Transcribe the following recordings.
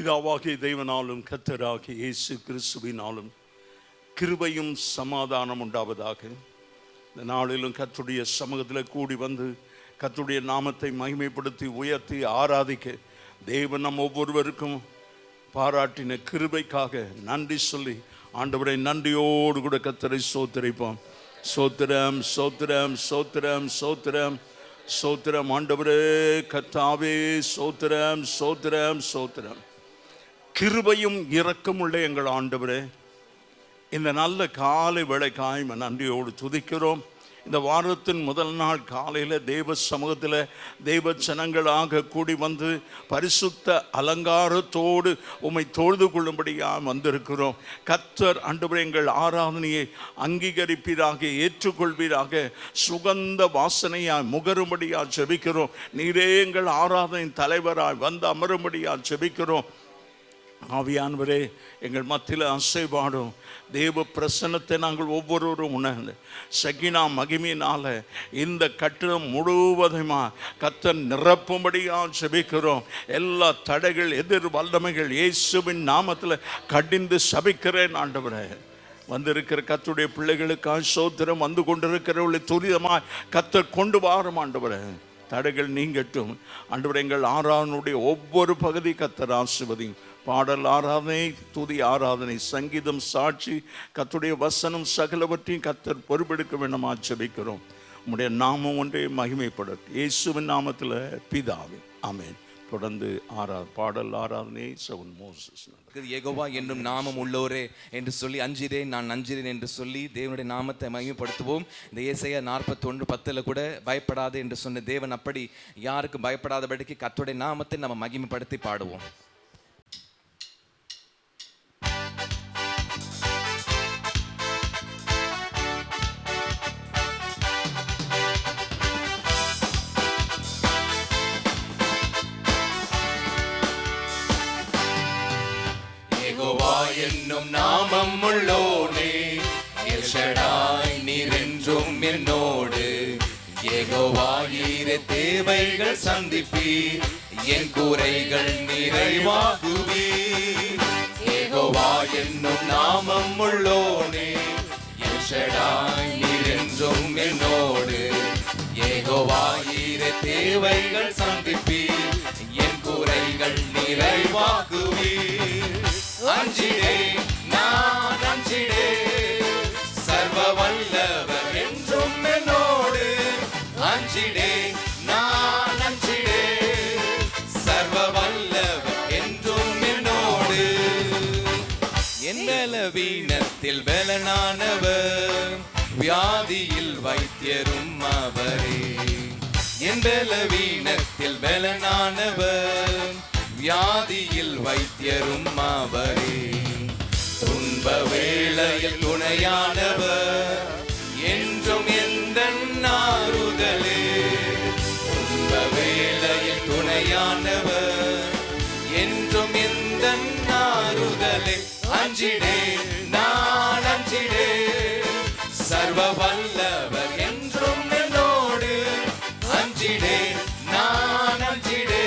பிதாவாகிய தேவனாலும் கர்த்தராகிய இயேசு கிறிஸ்துவினாலும் கிருபையும் சமாதானம் உண்டாவதாக. இந்த நாளிலும் கர்த்தருடைய சமூகத்தில் கூடி வந்து கர்த்தருடைய நாமத்தை மகிமைப்படுத்தி உயர்த்தி ஆராதிக்க தேவன் நம் ஒவ்வொருவருக்கும் பாராட்டின கிருபைக்காக நன்றி சொல்லி ஆண்டவரை நன்றியோடு கூட கர்த்தரை ஸ்தோத்திரிப்போம். ஸ்தோத்திரம் ஸ்தோத்திரம் ஸ்தோத்திரம் ஸ்தோத்திரம் ஸ்தோத்திரம். ஆண்டவரே கர்த்தாவே ஸ்தோத்திரம் ஸ்தோத்திரம் ஸ்தோத்திரம். கிருபையும் இரக்கமுள்ள எங்கள் ஆண்டவரே, இந்த நல்ல காலை வேளைக்காய் நன்றியோடு துதிக்கிறோம். இந்த வாரத்தின் முதல் நாள் காலையில் தேவ சமூகத்தில் தேவ ஜனங்களாக கூடி வந்து பரிசுத்த அலங்காரத்தோடு உம்மை தொழுது கொள்ளும்படியாக வந்திருக்கிறோம். கர்த்தர் ஆண்டவரே எங்கள் ஆராதனையை அங்கீகரிப்பீராக, ஏற்றுக்கொள்வீராக, சுகந்த வாசனையாய் முகரும்படியாக ஜெபிக்கிறோம். நீரே எங்கள் ஆராதனை தலைவராய் வந்து அமரும்படியாக ஜெபிக்கிறோம். ஆவியானவரே எங்கள் மத்தியில் அசைபாடும் தேவ பிரசன்னத்தை நாங்கள் ஒவ்வொருவரும் உணர்ந்து சகினா மகிமையினால் இந்த கட்டிடம் முழுவதுமாக கர்த்தர் நிரப்பும்படியாக ஜெபிக்கிறோம். எல்லா தடைகள் எதிர் வல்லமைகள் இயேசுவின் நாமத்தில் கடிந்து சபிக்கிறேன். ஆண்டவரே வந்திருக்கிற கர்த்தருடைய பிள்ளைகளுக்காக ஸ்தோத்திரம். வந்து கொண்டிருக்கிறவர்களை துரிதமாக கர்த்தர் கொண்டு வாரும். ஆண்டவரே தடைகள் நீங்கட்டும். ஆண்டவரே எங்கள் ஆராதனுடைய ஒவ்வொரு பகுதி கர்த்தர் ஆசீர்வதியும். பாடல் ஆராதனை, துதி ஆராதனை, சங்கீதம், சாட்சி, கர்த்தருடைய வசனம் சகலவற்றையும் கர்த்தர் பொறுப்பெடுக்க வேண்டுமா ஜெபிக்கிறோம். உம்முடைய நாமம் ஒன்றே மகிமைப்படும். இயேசுவின் நாமத்தில் பிதாவே, ஆமென். தொடர்ந்து பாடல் ஆராதனை சவுன் மோசஸ். யெகோவா என்னும் நாமம் உள்ளோரே என்று சொல்லி அஞ்சிரேன் நான் அஞ்சிரேன் என்று சொல்லி தேவனுடைய நாமத்தை மகிமைப்படுத்துவோம். இந்த ஏசாயா 41:10 கூட பயப்படாது என்று சொன்ன தேவன் அப்படி யாருக்கும் பயப்படாதபடிக்கு கர்த்தருடைய நாமத்தை நம்ம மகிமைப்படுத்தி பாடுவோம். என்னும் நாமம் உள்ளோனே, எல் ஷடாய் நீர் என்றும் என்னோடு. யெகோவா ஈரே தேவைகள் சந்திப்பீர், என் குறைகள் நிறைவாக்குவீர். யெகோவா என்னும் நாமம் உள்ளோனே, எல் ஷடாய் நீர் என்றும் என்னோடு. யெகோவா ஈரே தேவைகள் சந்திப்பீர், என் குறைகள் நிறைவாக்குவீர். அஞ்சிடே நான் அஞ்சிடே, சர்வ வல்லவர் என்றும் என்னோடு. அஞ்சிடே நான் அஞ்சிடே, சர்வ வல்லவர் என்றும் என்னோடு. என் பலவீனத்தில் பலனானவர், வியாதியில் வைத்தியரும் அவரே. என் பலவீனத்தில் பலனானவர், வியாதியில் வைத்தியரும் அவரே. துன்ப வேளையில் துணையானவர், என்றும் எந்தன் ஆறுதலே. துன்ப வேளையில் துணையானவர், என்றும் எந்தன் ஆறுதலே. அஞ்சிடே நான் அஞ்சிடே, சர்வ வல்லவர் என்றும் என்னோடு. அஞ்சிடே நான் அஞ்சிடே,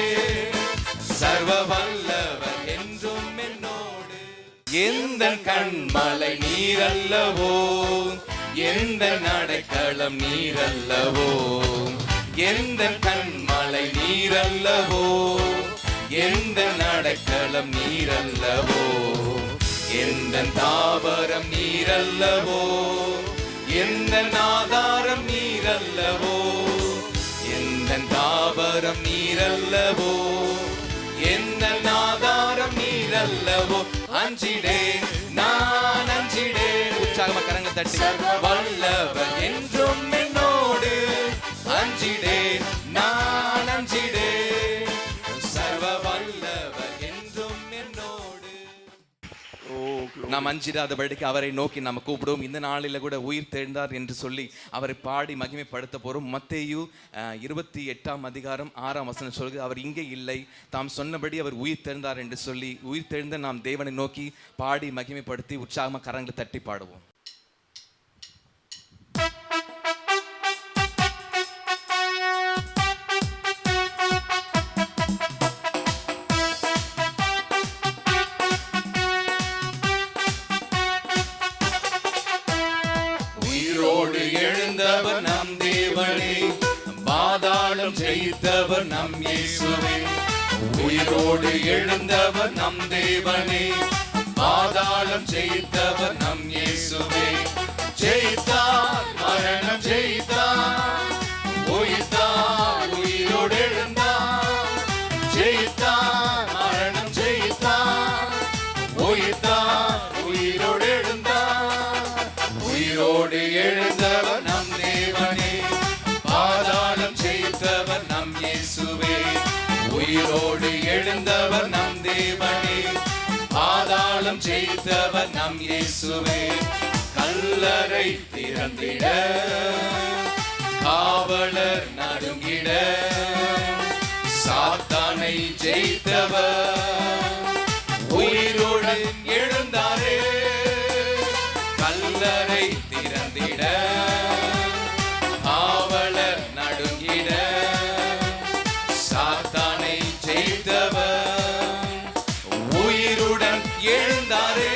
சர்வ வல்லவர் என்றும் என்னோடு. எந்த கண்மலை நீரல்லவோ, எந்த அடைக்கலம் நீரல்லவோ. எந்த கண்மலை நீரல்லவோ, எந்த அடைக்கலம் நீரல்லவோ. எந்த தாவரம் நீரல்லவோ, எந்த ஆதாரம் நீரல்லவோ. எந்த தாவரம் நீரல்லவோ, எந்த ஆதாரம் நீரல்லவோ. அஞ்சிடேன் நான் அஞ்சிடேன். உற்சாகமா கரங்களை தட்டி. வல்லவர் என்றும் என்னோடு. அஞ்சிடேன் நான் அஞ்சிடேன், சர்வ வல்லவர் என்றும் என்னோடு. நாம் அஞ்சிடாதபடிக்கு அவரை நோக்கி நாம் கூப்பிடுவோம். இந்த நாளில் கூட உயிர் தெழுந்தார் என்று சொல்லி அவரை பாடி மகிமைப்படுத்த போகிறோம். மத்தேயு 28:6 சொல்கிறது, அவர் இங்கே இல்லை, தாம் சொன்னபடி அவர் உயிர் தெழுந்தார் என்று சொல்லி உயிர் தெழுந்த நாம் தேவனை நோக்கி பாடி மகிமைப்படுத்தி உற்சாகமாக கரங்களை தட்டி பாடுவோம். ஜெயித்தவர் நம் இயேசுவே, உயிரோடு எழுந்தவர் நம் தேவனே, பாதாளம் ஜெயித்தவர் நம் இயேசுவே. ஜெயித்தார், மரணம் ஜெயித்தார், உயிர்த்தார், உயிரோடு எழுந்தார். ஜெயித்தார், மரணம் ஜெயித்தார், உயிர்த்தார், உயிரோடு எழுந்தார். உயிரோடு எழுந்தவர் நம் தேவனே, பாதாளம் ஜெயித்தவர் நம் இயேசுவே, உயிரோடு எழுந்தவர் நம் தேவனே, பாதாளம் ஜெயித்தவர் நம் இயேசுவே. கல்லறை திறந்திட, காவலர் நடுங்கிட, சாத்தானை ஜெயித்தவர் உயிரோடு எழுந்தாரே. கல்லறை திறந்திட, காவலர் நடுங்கிட, சாத்தானை ஜெயித்தவர் உயிருடன் எழுந்தாரே.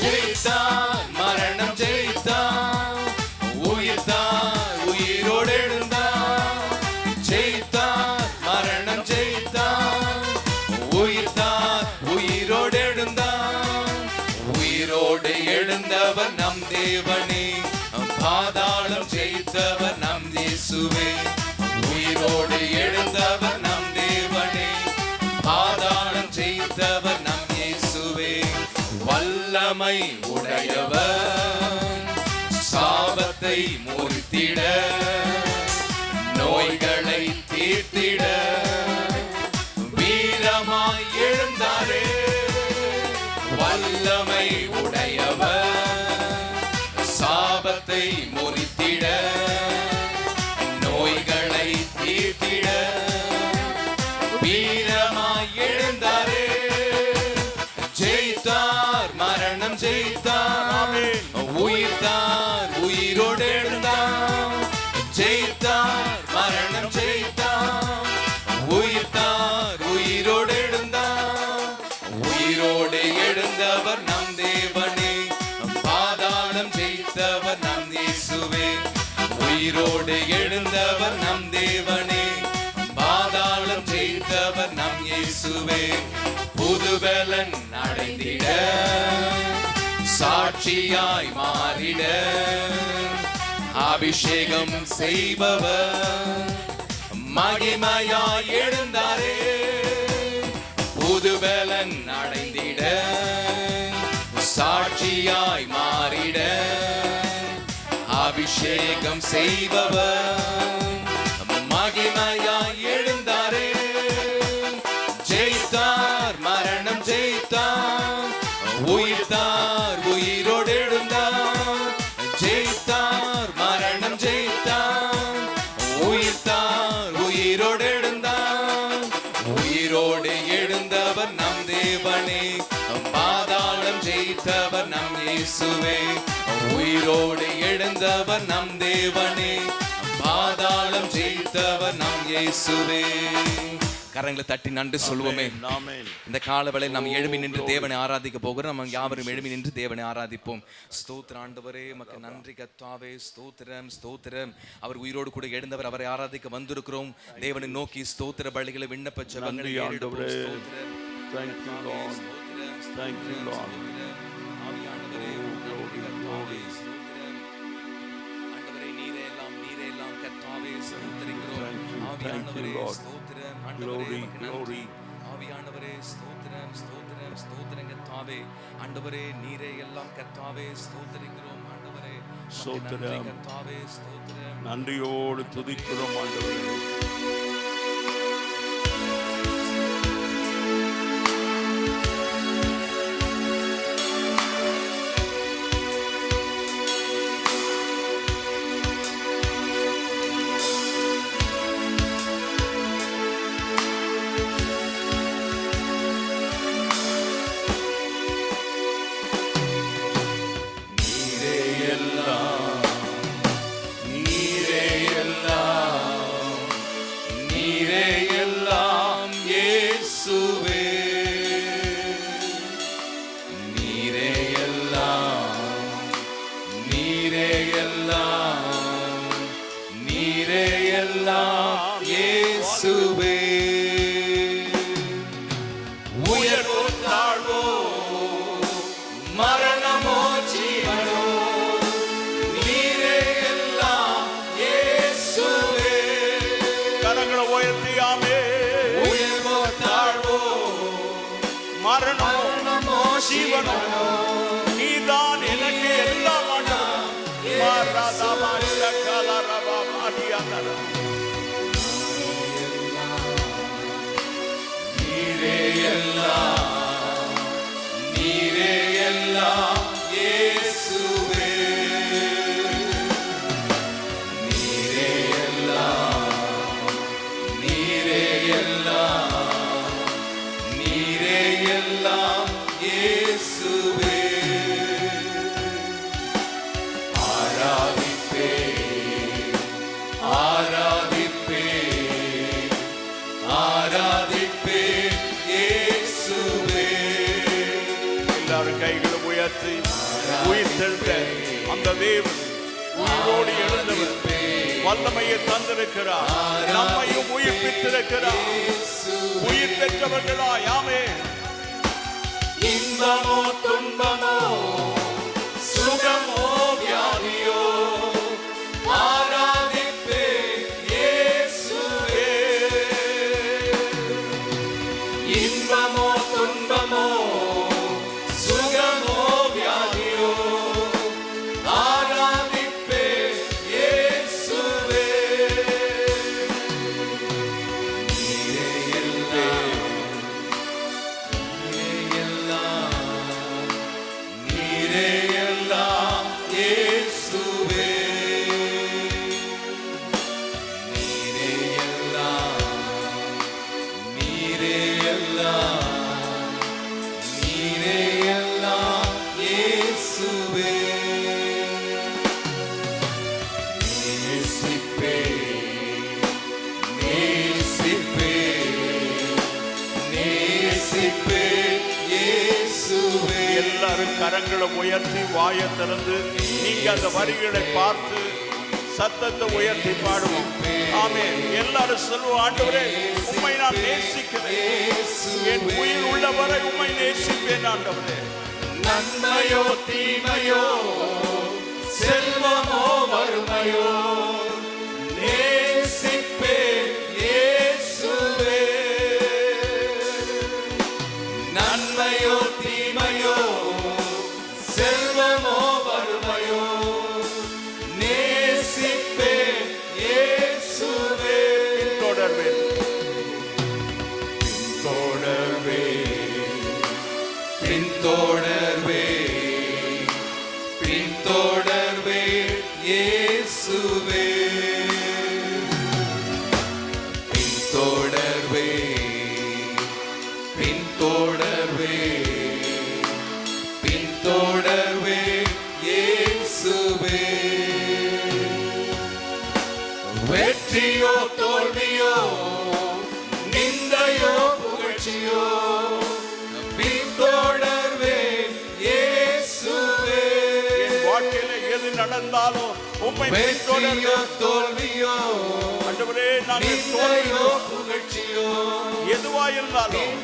ஜெயித்தார், மரணம் ஜெயித்தார், உயிர்த்தார், உயிரோடு எழுந்தார். ஜெயித்தார், மரணம் ஜெயித்தார், உயிர்த்தார், உயிரோடு எழுந்தார். உயிரோடு எழுந்தவர் நம் தேவனே, பாதாளம் ஜெயித்தவர் நம் இயேசுவே, உயிரோடு எழுந்தவர் நம் தேவனே, பாதாளம் ஜெயித்தவர் நம் இயேசுவே. வல்லமை உடையவர், சாபத்தை முறித்திட, நோய்களை தீர்த்திட, வீரமாய் எழுந்தாரே. வல்லமை உடையவர், சாபத்தை முறித்திட, நோய்களை தீர்த்திட, வீரமாய் எழுந்தாரே. ஜெயித்தார், மரணம் ஜெயித்தார், உயிர்த்தார், உயிரோடு எழுந்தார். ஜெயித்தார், மரணம் ஜெயித்தார், உயிர்த்தார், உயிரோடு எழுந்தார். உயிரோடு எழுந்தவர் நம் தேவனே, பாதாளம் ஜெயித்தவர் நம் இயேசுவே, உயிரோடு எழுந்தவர் நம் தேவனே, பாதாளம் ஜெயித்தவர் நம் இயேசுவே. புதுபலன் அடைந்திட, சாட்சியாய் மாறிட, அபிஷேகம் செய்பவர் மகிமையாய் எழுந்தாரே. புதுபலன் அடைந்திட, சாட்சியாய் மாறிட, அபிஷேகம் செய்பவர் மகிமையாய் எழுந்தாரே. ஜெயித்தார், மரணம் ஜெயித்தார், உயிர்த்தார், உயிரோடு எழுந்தார். ஜெயித்தார், மரணம் ஜெயித்தார், உயிர்த்தார், உயிரோடு எழுந்தார். உயிரோடு எழுந்தவர் நம் தேவனே, பாதாளம் ஜெயித்தவர் நம் இயேசுவே, உயிரோடு எழுந்தவர் நம் தேவனே, பாதாளம் ஜெயித்தவர் நம் இயேசுவே. கரங்களை தட்டி நன்றி சொல்வோமே. இந்த காலவேளை நாம் எழும்பி நின்று தேவனை ஆராதிக்க போகிறோம். நம்ம யாவரும் எழும்பி நின்று தேவனை ஆராதிப்போம். ஸ்தோத்திரம் ஆண்டவரே, மக்கு நன்றி கர்த்தாவே, ஸ்தோத்திரம் ஸ்தோத்திரம். அவர் உயிரோடு கூட எழுந்தவர், அவரை ஆராதிக்க வந்திருக்கிறோம். தேவனை நோக்கி ஸ்தோத்திர பலிகளை விண்ணப்ப ஜெபங்களை ஏறெடுப்போம். ஸ்தோத்திரம். Thank you Lord. Thank you Lord. ஆவியானவரே, நன்றி கர்த்தாவே, ஸ்தோத்திரம். ஆண்டவரே, நீரே எல்லாம் கர்த்தாவே, ஸ்தோத்திரிக்கிறோம். ஆவியானவரே, ஸ்தோத்திரம். ஆண்டவரே, நன்றி. ஆவியானவரே, ஸ்தோத்திரம் ஸ்தோத்திரம் ஸ்தோத்திரம் கர்த்தாவே. ஆண்டவரே, நீரே எல்லாம் கர்த்தாவே, ஸ்தோத்திரிக்கிறோம். ஆண்டவரே, ஸ்தோத்திரம் கர்த்தாவே, ஸ்தோத்திரம். நன்றியோடு துதிக்கிறோம் ஆண்டவரே. மரணமோ ஜீவனோ நீதான் எனக்கு எல்லாம் ஆண்டவரே. மாராதாபா சகலரபா மாரியாதரா. நீரே எல்லாம், நீரே எல்லாம் இயேசுவே. நீரே எல்லாம், நீரே எல்லாம், நீரே எல்லாம் இயேசுவே. ஆராதிப்பேன், ஆராதிப்பேன், ஆராதிப்பேன் இயேசுவே. எல்லாரும் கைகளை உயர்த்தி உயிர் தெழுந்த அந்த தேவன் உயிரோடு எழுந்தவர் வல்லமையை தந்திருக்கிறார். நம்மையும் உயிர்ப்பித்திருக்கிறார். உயிர் பெற்றவர்களா யாமே. இன்பமோ துன்பமோ சுகமோ வியாதியோ ஆராதிப்பேன் இயேசுவே. இன்பமோ துன்பமோ சுகமோ வியாதியோ ஆராதிப்பேன் இயேசுவே. நீரே எல்லாம், நீரே எல்லாம் இயேசுவே. நீரே எல்லாம், நீரே எல்லாம், நீரே எல்லாம் இயேசுவே. நேசிப்பேன், நேசிப்பேன், நேசிப்பேன் இயேசுவே. எல்லாரும் கரங்களை உயர்த்தி வாயை திறந்து நீங்க அந்த வரிகளை பார்த்து சத்தத்தை உயர்த்தி பாடுவோம். ஆமென். எல்லாரும் சொல்லுவோம், ஆண்டவரே உம்மை நான் நேசிக்கிறேன். என் உயிர் உள்ளவரை உம்மை நேசிப்பேன் ஆண்டவரே. நன்மையோ தீமையோ செல்வமோ வறுமையோ நேசிப்பேன் இயேசுவே. நன்மையோ தீமையோ செல்வமோ வறுமையோ நேசிப்பேன் இயேசுவே. தொடர்வேன் பின்தொடர்வே, பின்தொடர்வே, பின்தொடர்வே இயேசுவே. பின்தொடர்வே, பின்தொடர்வே, பின்தொடர்வே இயேசுவே. வெற்றியோ தோல்வியோ நிந்தையோ புகழ்ச்சியோ பின்தொடர்வேன் இயேசுவே. என் வாழ்க்கையில எது நடந்தாலும் உம்மை வெற்றியோ பின்தொடர்வேன் தோல்வியோ ஆண்டவரே. நான் நிந்தையோ புகழ்ச்சியோ எதுவாயிருந்தாலும்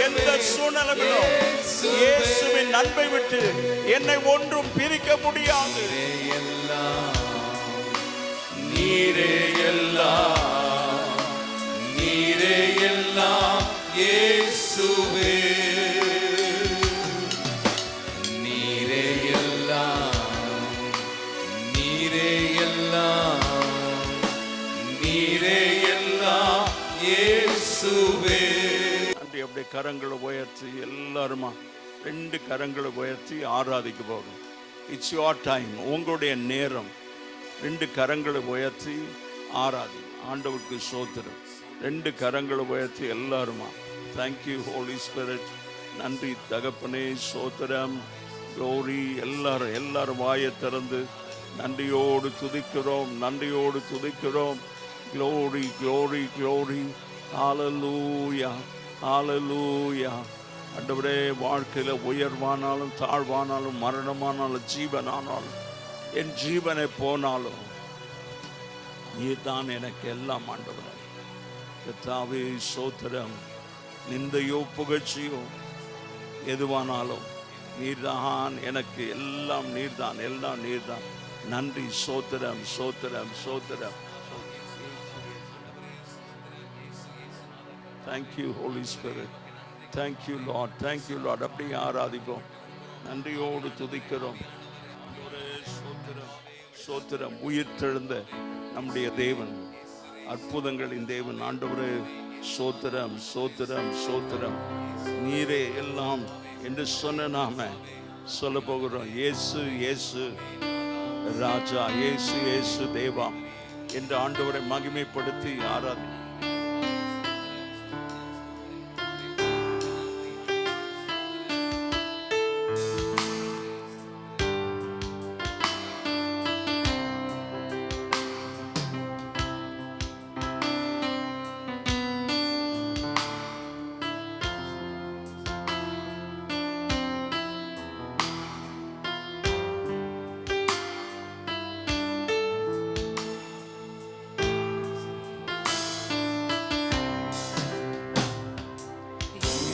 எந்த சூழ்நிலையிலும் இயேசுவின் அன்பை விட்டு என்னை ஒன்றும் பிரிக்க முடியாது. நீரே எல்லாம், நீரே எல்லாம் இயேசுவே. நீரே எல்லாம், நீரே எல்லாம், நீரே எல்லாம் இயேசுவே. அப்படியே கரங்களை உயர்த்தி எல்லாருமா 2 கரங்களை உயர்த்தி ஆராதிக்க போகும். It's your time. உங்களுடைய நேரம். 2 கரங்களை உயர்த்தி ஆராதி. ஆண்டவருக்கு ஸ்தோத்திரம். 2 கரங்களை உயர்த்தி எல்லாருமா. Thank you holy spirit. நன்றி தகப்பனே, ஸ்தோத்திரம், க்ளோரி. எல்லாரும் வாயை திறந்து நன்றியோடு துதிக்கிறோம், நன்றியோடு துதிக்கிறோம். Glory glory glory. Hallelujah hallelujah. ஆண்டவரே, வாழ்க்கையில் உயர்வானாலும் தாழ்வானாலும் மரணமானாலும் ஜீவனானாலும் என் ஜீவனை போனாலும் நீதான் எனக்கு எல்லாம் ஆண்டவரே. கர்த்தாவே ஸ்தோத்திரம். நிந்தையோ புகழ்ச்சியோ எதுவானாலும் நீர்தான் எனக்கு எல்லாம். நீர்தான், எல்லாம் நீர்தான். நன்றி. ஸ்தோத்திரம் ஸ்தோத்திரம் ஸ்தோத்திரம். Thank you, Holy Spirit. Thank you Lord, thank you Lord. அப்படியே ஆராதிப்போம், நன்றியோடு துதிக்கிறோம். சோத்திரம், சோத்திரம். உயிர்த்தெழுந்த நம்முடைய தேவன், அற்புதங்களின் தேவன் ஆண்டவரே, சோத்திரம், சோத்திரம், சோத்திரம். நீரே எல்லாம் என்று சொன்ன நாம சொல்ல போகிறோம். இயேசு இயேசு ராஜா, இயேசு இயேசு தேவா என்று ஆண்டவரை மகிமைப்படுத்தி ஆராதி.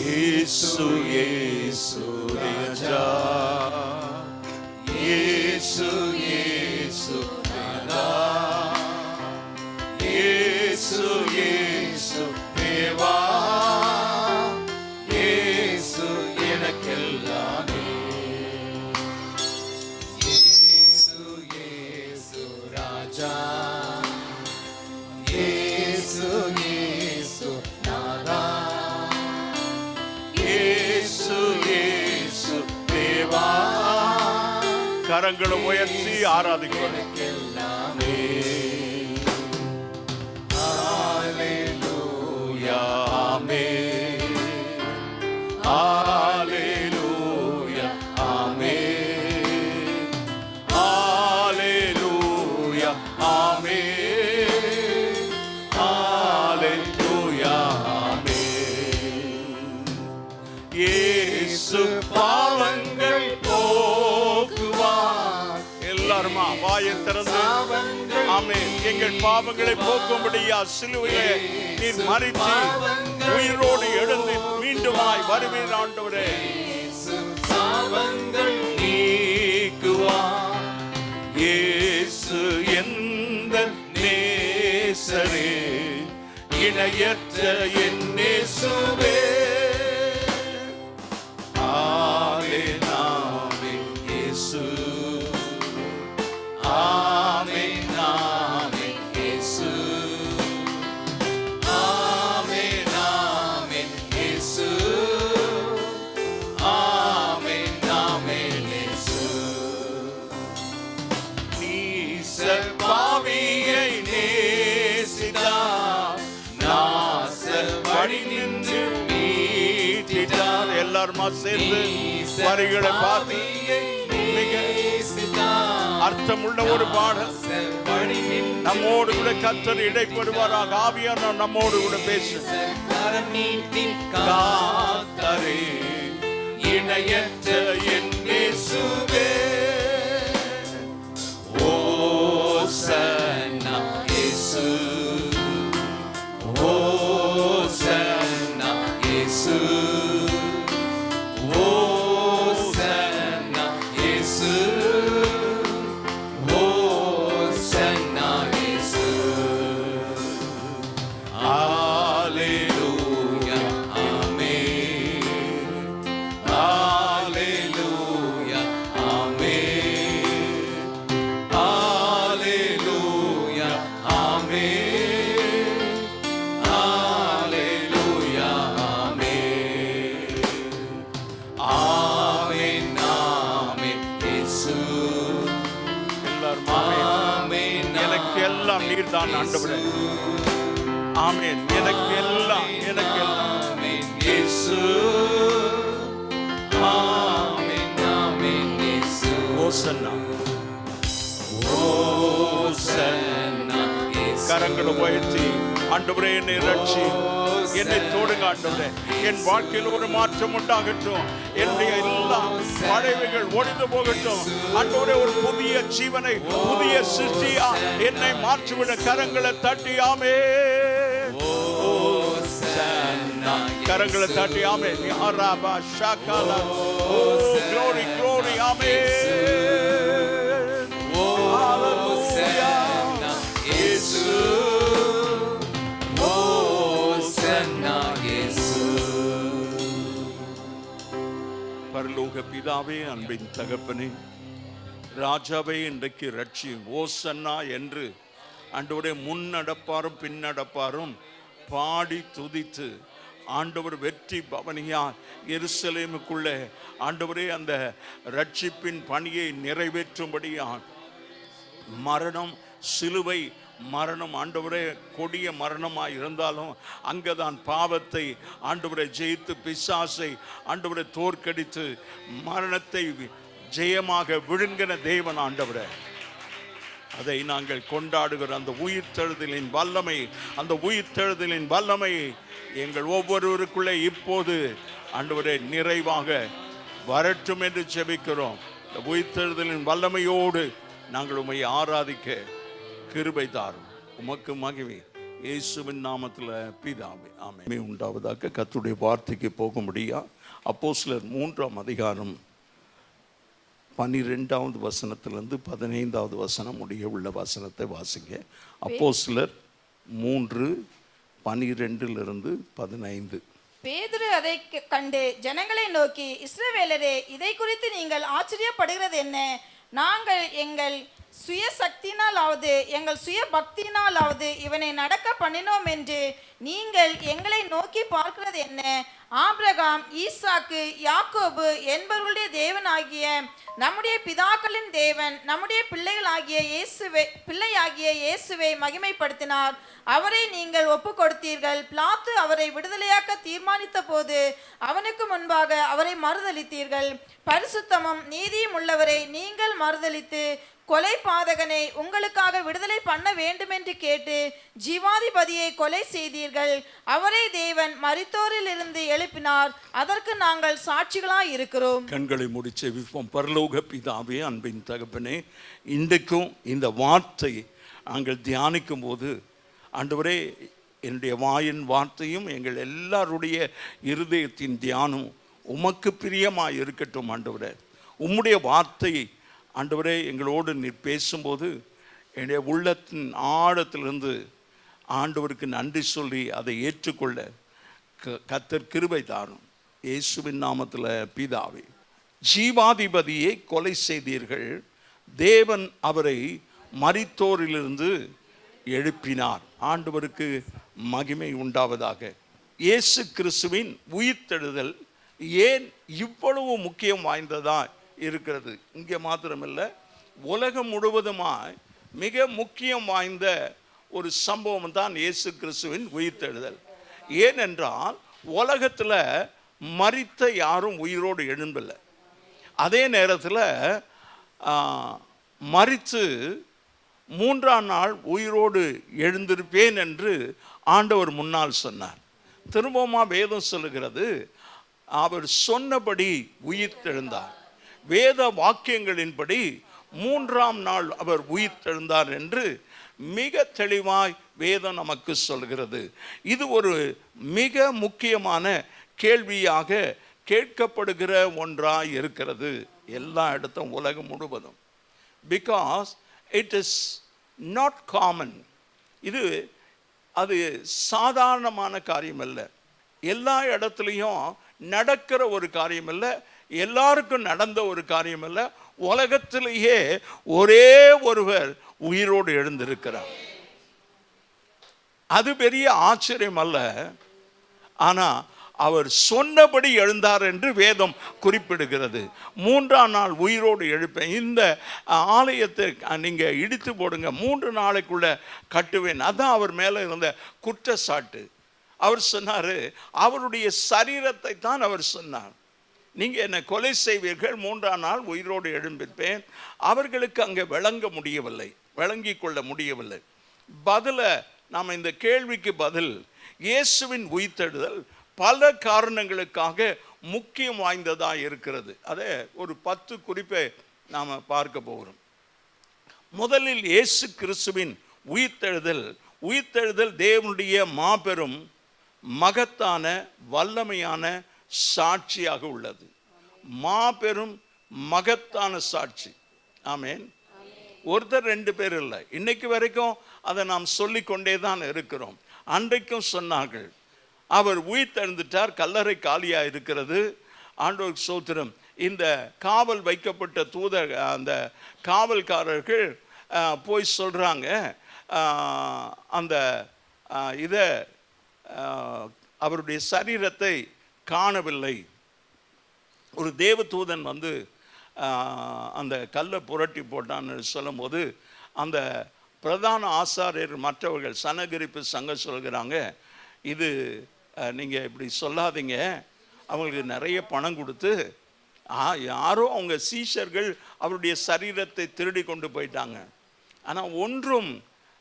இயேசு இயேசு ராஜா, இயேசு இயேசு ராஜா, இயேசு இயேசு தேவா, இயேசு எனக்கெல்லாமே. இயேசு இயேசு ராஜா, இயேசு இயேசு நாதா, கரங்களை உயர்த்தி ஆராதிக்கிறோம். ஹல்லேலூயா, ஆமென், ஹல்லேலூயா, ஆமென், ஹல்லேலூயா, ஆமென், ஹல்லேலூயா, ஆமென். இயேசு பாவங்கள் போக்குவார். எல்லாருமா வாயை திறந்து ஆமென். எங்கள் பாவங்களை போக்கும்படியா சிலுவையிலே நீர் மரித்து உயிரோடு எழுந்து மீண்டுமாய் வருவீர் ஆண்டவரே. பாவங்கள் நீக்குவார் இயேசு எந்த நேசரே, இணையற்ற என் நேசுவே. ஆமென், ஆமென் இயேசு, ஆமென், ஆமென் இயேசு, ஆமென், ஆமென் இயேசு, ஆமென், ஆமென் இயேசு. நீசர் பாவியை நேசித்தார், நாச வழி நின்று மீட்டிட்டார். எல்லாருமா சேர்ந்து வரிகளை பார்த்து மிக அர்த்தமுள்ள ஒரு பாடல். நம்மோடு கூட கர்த்தர் இடைப்படுவாராக. ஆவியானவர் நம்மோடு கூட பேசு. காத்தரே, இணையற்ற என் இயேசுவே. ஓசன்னா இயேசு, ஓசன்னா இயேசு, ஓசன்னா இயேசு, ஓசன்னா இயேசு. ஹல்லேலூயா, ஆமென், ஹல்லேலூயா, ஆமென், ஹல்லேலூயா, ஆமென், ஹல்லேலூயா, ஆமென், ஆமென், ஆமென் இயேசு. எல்லாரும் ஆமென். எனக்கு எல்லாம் நீர்தான் ஆண்டவரே. ஆமென். எனக்கு எல்லாம், எனக்கு எல்லாம் இயேசு. ஆமென், ஆமென் இயேசு. ஓசன்னா, ஓசன்னா இயேசு. கரங்களை உயர்த்தி ஆண்டவரே என்னை ரட்சி, என்னை தொடுங்க ஆண்டவரே. என் வாழ்க்கையில் ஒரு மாற்றம் உண்டாகட்டும். என்னுடைய எல்லா பழையவைகள் ஒழிந்து போகட்டும் ஆண்டவரே. ஒரு புதிய ஜீவனை, புதிய சிருஷ்டியா என்னை மாற்றிவிட கரங்களை தட்டி ஆமென். கரங்களை தட்டி ஆமென். யாராபா ஷாகாலா. ஓ glory, glory, ஆமென். ஹல்லேலூயா இயேசு, ஓசன்னா இயேசு. பரலோக பிதாவே, அன்பின் தகப்பனே, ராஜாவே, இன்றைக்கு ரட்சியும் ஓசன்னா என்று ஆண்டவரே முன்னடப்பாரும் பின்னடப்பாரும் பாடி துதித்து ஆண்டவர் வெற்றி பவனியா எருசலேமுக்குள்ளே ஆண்டவரே அந்த ரட்சிப்பின் பணியை நிறைவேற்றும்படியான் மரணம், சிலுவை மரணம் ஆண்டவரே கொடிய மரணமாய் இருந்தாலும் அங்கதான் பாவத்தை ஆண்டவரை ஜெயித்து பிசாசை ஆண்டவரை தோற்கடித்து மரணத்தை ஜெயமாக விழுங்கின தேவன் ஆண்டவரே. அதை நாங்கள் கொண்டாடுகிற அந்த உயிர்த்தெழுதலின் வல்லமை, அந்த உயிர்த்தெழுதலின் வல்லமை எங்கள் ஒவ்வொருவருக்குள்ளே இப்போது ஆண்டவரே நிறைவாக வரட்டும் என்று ஜெபிக்கிறோம். இந்த உயிர்த்தெழுதலின் வல்லமையோடு நாங்கள் உம்மை ஆராதிக்க கிருபை தாரும். உமக்கு மகிமை இயேசுவின் நாமத்தில் பிதாவே, ஆமென். உண்டாவதாக. கர்த்தருடைய வார்த்தைக்கு போக முடியா. அப்போஸ்தலர் 3ஆம் அதிகாரம் 12வது வசனத்திலிருந்து 15வது வசனம் முடிய உள்ள வசனத்தை வாசிங்க. அப்போஸ்தலர் 3:12-15. பேதுரு அதை கண்டு ஜனங்களை நோக்கி, இஸ்ரவேலரே, இதை குறித்து நீங்கள் ஆச்சரியப்படுகிறது என்ன? நாங்கள் எங்கள் சுய சக்தியினாலாவது எங்கள் சுய பக்தியினாலாவது இவனை நடக்க பண்ணினோம் என்று நீங்கள் எங்களை நோக்கி பார்க்கிறது என்ன? ஆபிரகாம், ஈசாக்கு, யாக்கோபு என்பவர்களுடைய தேவனாகிய நம்முடைய பிதாக்களின் தேவன் நம்முடைய பிள்ளையாகிய இயேசுவை மகிமைப்படுத்தினார். அவரை நீங்கள் ஒப்பு கொடுத்தீர்கள். பிலாத்து அவரை விடுதலையாக்க தீர்மானித்த போது அவனுக்கு முன்பாக அவரை மறுதலித்தீர்கள். பரிசுத்தமும் நீதியும் உள்ளவரை நீங்கள் மறுதலித்து கொலை பாதகனை உங்களுக்காக விடுதலை பண்ண வேண்டும் என்று கேட்டு ஜீவாதிபதியை கொலை செய்தீர்கள். அவரை தேவன் மரித்தோரில் இருந்து எழுப்பினார். அதற்கு நாங்கள் சாட்சிகளாய் இருக்கிறோம். கண்களை மூடி செபிப்போம். பரலோக பிதாவே, அன்பின் தகப்பனே, இன்றைக்கும் இந்த வார்த்தை நாங்கள் தியானிக்கும் போது ஆண்டவரே, என்னுடைய வாயின் வார்த்தையும் எங்கள் எல்லாருடைய இருதயத்தின் தியானம் உமக்கு பிரியமாய் இருக்கட்டும். ஆண்டவரே, உம்முடைய வார்த்தை ஆண்டவரே எங்களோடு நீர் பேசும்போது என்னுடைய உள்ளத்தின் ஆழத்திலிருந்து ஆண்டவருக்கு நன்றி சொல்லி அதை ஏற்றுக்கொள்ள கர்த்தர் கிருபை தாரும். இயேசுவின் நாமத்தில் பிதாவே. ஜீவாதிபதியை கொலை செய்தீர்கள். தேவன் அவரை மரித்தோரிலிருந்து எழுப்பினார். ஆண்டவருக்கு மகிமை உண்டாவதாக. இயேசு கிறிஸ்துவின் உயிர்த்தெழுதல் ஏன் இவ்வளவு முக்கியம் வாய்ந்ததா இருக்கிறது? இங்கே மாத்திரமில்லை, உலகம் முழுவதுமாய் மிக முக்கியம் வாய்ந்த ஒரு சம்பவம் தான் இயேசு கிறிஸ்துவின் உயிர்த்தெழுதல். ஏனென்றால் உலகத்தில் மரித்த யாரும் உயிரோடு எழும்பலை. அதே நேரத்தில் மரித்து 3ஆம் நாள் உயிரோடு எழுந்திருப்பேன் என்று ஆண்டவர் முன்னால் சொன்னார். திரும்பமா வேதம் சொல்லுகிறது, அவர் சொன்னபடி உயிர்த்தெழுந்தார். வேத வாக்கியங்களின்படி 3ஆம் நாள் அவர் உயிர்த்தெழுந்தார் என்று மிக தெளிவாய் வேதம் நமக்கு சொல்கிறது. இது ஒரு மிக முக்கியமான கேள்வியாக கேட்கப்படுகிற ஒன்றாய் இருக்கிறது எல்லா இடத்தும், உலகம் முழுவதும். Because it is not common. அது சாதாரணமான காரியம் அல்ல. எல்லா இடத்துலையும் நடக்கிற ஒரு காரியம் அல்ல. எல்லாருக்கும் நடந்த ஒரு காரியம் அல்ல. உலகத்திலேயே ஒரே ஒருவர் உயிரோடு எழுந்திருக்கிறார். அது பெரிய ஆச்சரியம் அல்ல. ஆனால் அவர் சொன்னபடி எழுந்தார் என்று வேதம் குறிப்பிடுகிறது. 3ஆம் நாள் உயிரோடு எழுப்பேன். இந்த ஆலயத்தை நீங்கள் இடித்து போடுங்க, 3 நாளைக்குள்ள கட்டுவேன். அதான் அவர் மேலே இருந்த குற்றச்சாட்டு. அவர் சொன்னார், அவருடைய சரீரத்தை தான் அவர் சொன்னார். நீங்கள் என்னை கொலை செய்வீர்கள், 3ஆம் நாள் உயிரோடு எழும்பிருப்பேன். அவர்களுக்கு அங்கே விளங்கி கொள்ள முடியவில்லை. நாம் இந்த கேள்விக்கு பதில், இயேசுவின் உயிர்த்தெழுதல் பல காரணங்களுக்காக முக்கியம் வாய்ந்ததாக இருக்கிறது. அதே ஒரு 10 குறிப்பை நாம் பார்க்க போகிறோம். முதலில் இயேசு கிறிஸ்துவின் உயிர்த்தெழுதல் தேவனுடைய மாபெரும் மகத்தான வல்லமையான சாட்சியாக உள்ளது. மாபெரும் மகத்தான சாட்சி. ஆமென். ஒருத்தர் 2 பேர் இல்லை. இன்னைக்கு வரைக்கும் அதை நாம் சொல்லிக்கொண்டே தான் இருக்கிறோம். அன்றைக்கும் சொன்னார்கள், அவர் உயிர்த்தெழுந்துட்டார், கல்லறை காலியாக இருக்கிறது. ஆண்டவருக்கு ஸ்தோத்திரம். இந்த காவல் வைக்கப்பட்ட தூதர் அந்த காவல்காரர்கள் போய் சொல்கிறாங்க, அந்த இதை அவருடைய சரீரத்தை காணவில்லை. ஒரு தேவதூதன் வந்து அந்த கல்லை புரட்டி போட்டான்னு சொல்லும்போது அந்த பிரதான ஆசாரியர் மற்றவர்கள் சனகரிப்பு சங்கம் சொல்கிறாங்க, இது நீங்கள் இப்படி சொல்லாதீங்க, அவங்களுக்கு நிறைய பணம் கொடுத்து யாரோ அவங்க சீஷர்கள் அவருடைய சரீரத்தை திருடி கொண்டு போயிட்டாங்க. ஆனால் ஒன்றும்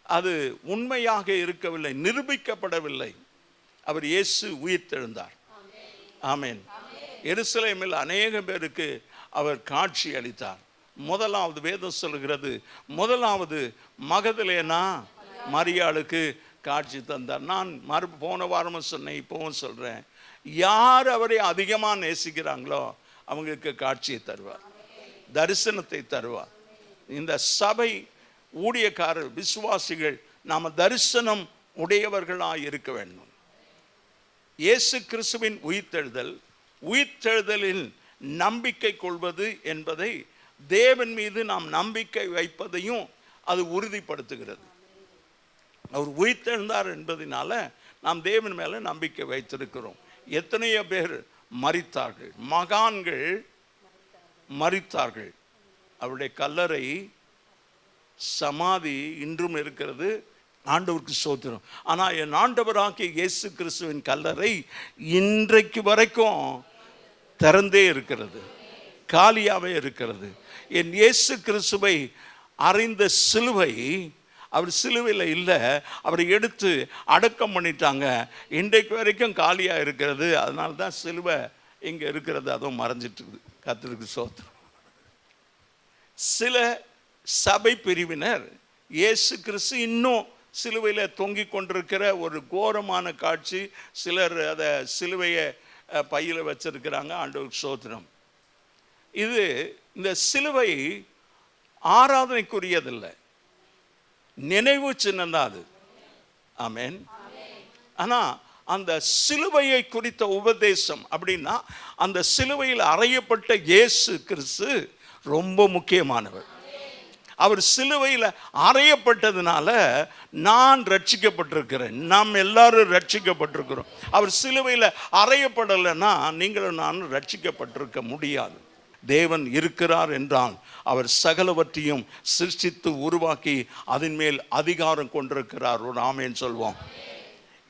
அது உண்மையாக இருக்கவில்லை, நிரூபிக்கப்படவில்லை. அவர் இயேசு உயிர்த்தெழுந்தார். ஆமென். எருசலேமில் அநேக பேருக்கு அவர் காட்சி அளித்தார். முதலாவது வேதம் சொல்கிறது, முதலாவது மகதலேனா மரியாளுக்கு காட்சி தந்தார். நான் போன வாரமும் சொன்னேன், இப்பவும் சொல்கிறேன், யார் அவரை அதிகமாக நேசிக்கிறாங்களோ அவங்களுக்கு காட்சியை தருவார், தரிசனத்தை தருவார். இந்த சபை ஊழியக்காரர் விசுவாசிகள் நாம் தரிசனம் உடையவர்களாக இருக்க வேண்டும். இயேசு கிறிஸ்துவின் உயிர்த்தெழுதலில் நம்பிக்கை கொள்வது என்பதை தேவன் மீது நாம் நம்பிக்கை வைப்பதையும் அது உறுதிப்படுத்துகிறது. அவர் உயிர்த்தெழுந்தார் என்பதனால நாம் தேவன் மேலே நம்பிக்கை வைத்திருக்கிறோம். எத்தனையோ பேர் மரித்தார்கள், மகான்கள் மரித்தார்கள். அவருடைய கல்லறை சமாதி இன்றும் இருக்கிறது. ஆண்டவருக்கு ஸ்தோத்திரம். ஆனால் என் ஆண்டவராகிய இயேசு கிறிஸ்துவின் கல்லறை இன்றைக்கு வரைக்கும் திறந்தே இருக்கிறது, காலியாகவே இருக்கிறது. என் இயேசு கிறிஸ்துவை அறிந்த சிலுவை, அவர் சிலுவையில் இல்லை, அவரை எடுத்து அடக்கம் பண்ணிட்டாங்க, இன்றைக்கு வரைக்கும் காலியாக இருக்கிறது. அதனால தான் சிலுவை இங்கே இருக்கிறது, அதுவும் மறைஞ்சிட்டு இருக்குது. கர்த்தருக்கு ஸ்தோத்திரம். சில சபை பிரிவினர் இயேசு கிறிஸ்து இன்னும் சிலுவையில் தொங்கிக் கொண்டிருக்கிற ஒரு கோரமான காட்சி, சிலர் அதை சிலுவையை பையில் வச்சிருக்கிறாங்க. ஆண்டவருக்கு ஸ்தோத்திரம். இது இந்த சிலுவை ஆராதனைக்குரியதில்லை, நினைவு சின்னம்தான் அது. ஆமென். ஆனால் அந்த சிலுவையை குறித்த உபதேசம் அப்படின்னா, அந்த சிலுவையில் அறையப்பட்ட இயேசு கிறிஸ்து ரொம்ப முக்கியமானவர். அவர் சிலுவையில் அறையப்பட்டதுனால நான் ரட்சிக்கப்பட்டிருக்கிறேன், நாம் எல்லாரும் ரட்சிக்கப்பட்டிருக்கிறோம். அவர் சிலுவையில் அறையப்படலைன்னா நீங்களும் நானும் ரட்சிக்கப்பட்டிருக்க முடியாது. தேவன் இருக்கிறார் என்றால் அவர் சகலவற்றையும் சிருஷ்டித்து உருவாக்கி அதன் மேல் அதிகாரம் கொண்டிருக்கிறார். ஒரு ஆமென் சொல்வோம்.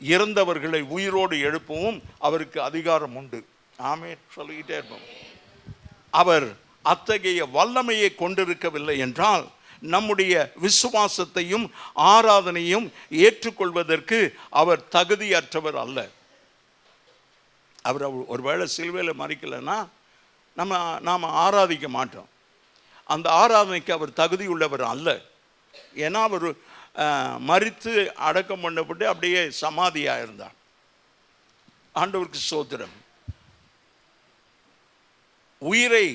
இறந்தவர்களை உயிரோடு எழுப்பவும் அவருக்கு அதிகாரம் உண்டு. ஆமென் சொல்லிக்கிட்டே இருப்போம். அவர் அத்தகைய வல்லமையை கொண்டிருக்கவில்லை என்றால் நம்முடைய விசுவாசத்தையும் ஆராதனையும் ஏற்றுக்கொள்வதற்கு அவர் தகுதியற்றவர் அல்ல. அவர் ஒருவேளை சிலுவையில் மறிக்கலைன்னா நாம் ஆராதிக்க மாட்டோம். அந்த ஆராதனைக்கு அவர் தகுதியுள்ளவர் அல்ல. ஏன்னா அவர் மரித்து அடக்கம் பண்ணப்பட்டு அப்படியே சமாதியாக இருந்தார். ஆண்டவருக்கு ஸ்தோத்திரம். உயிரை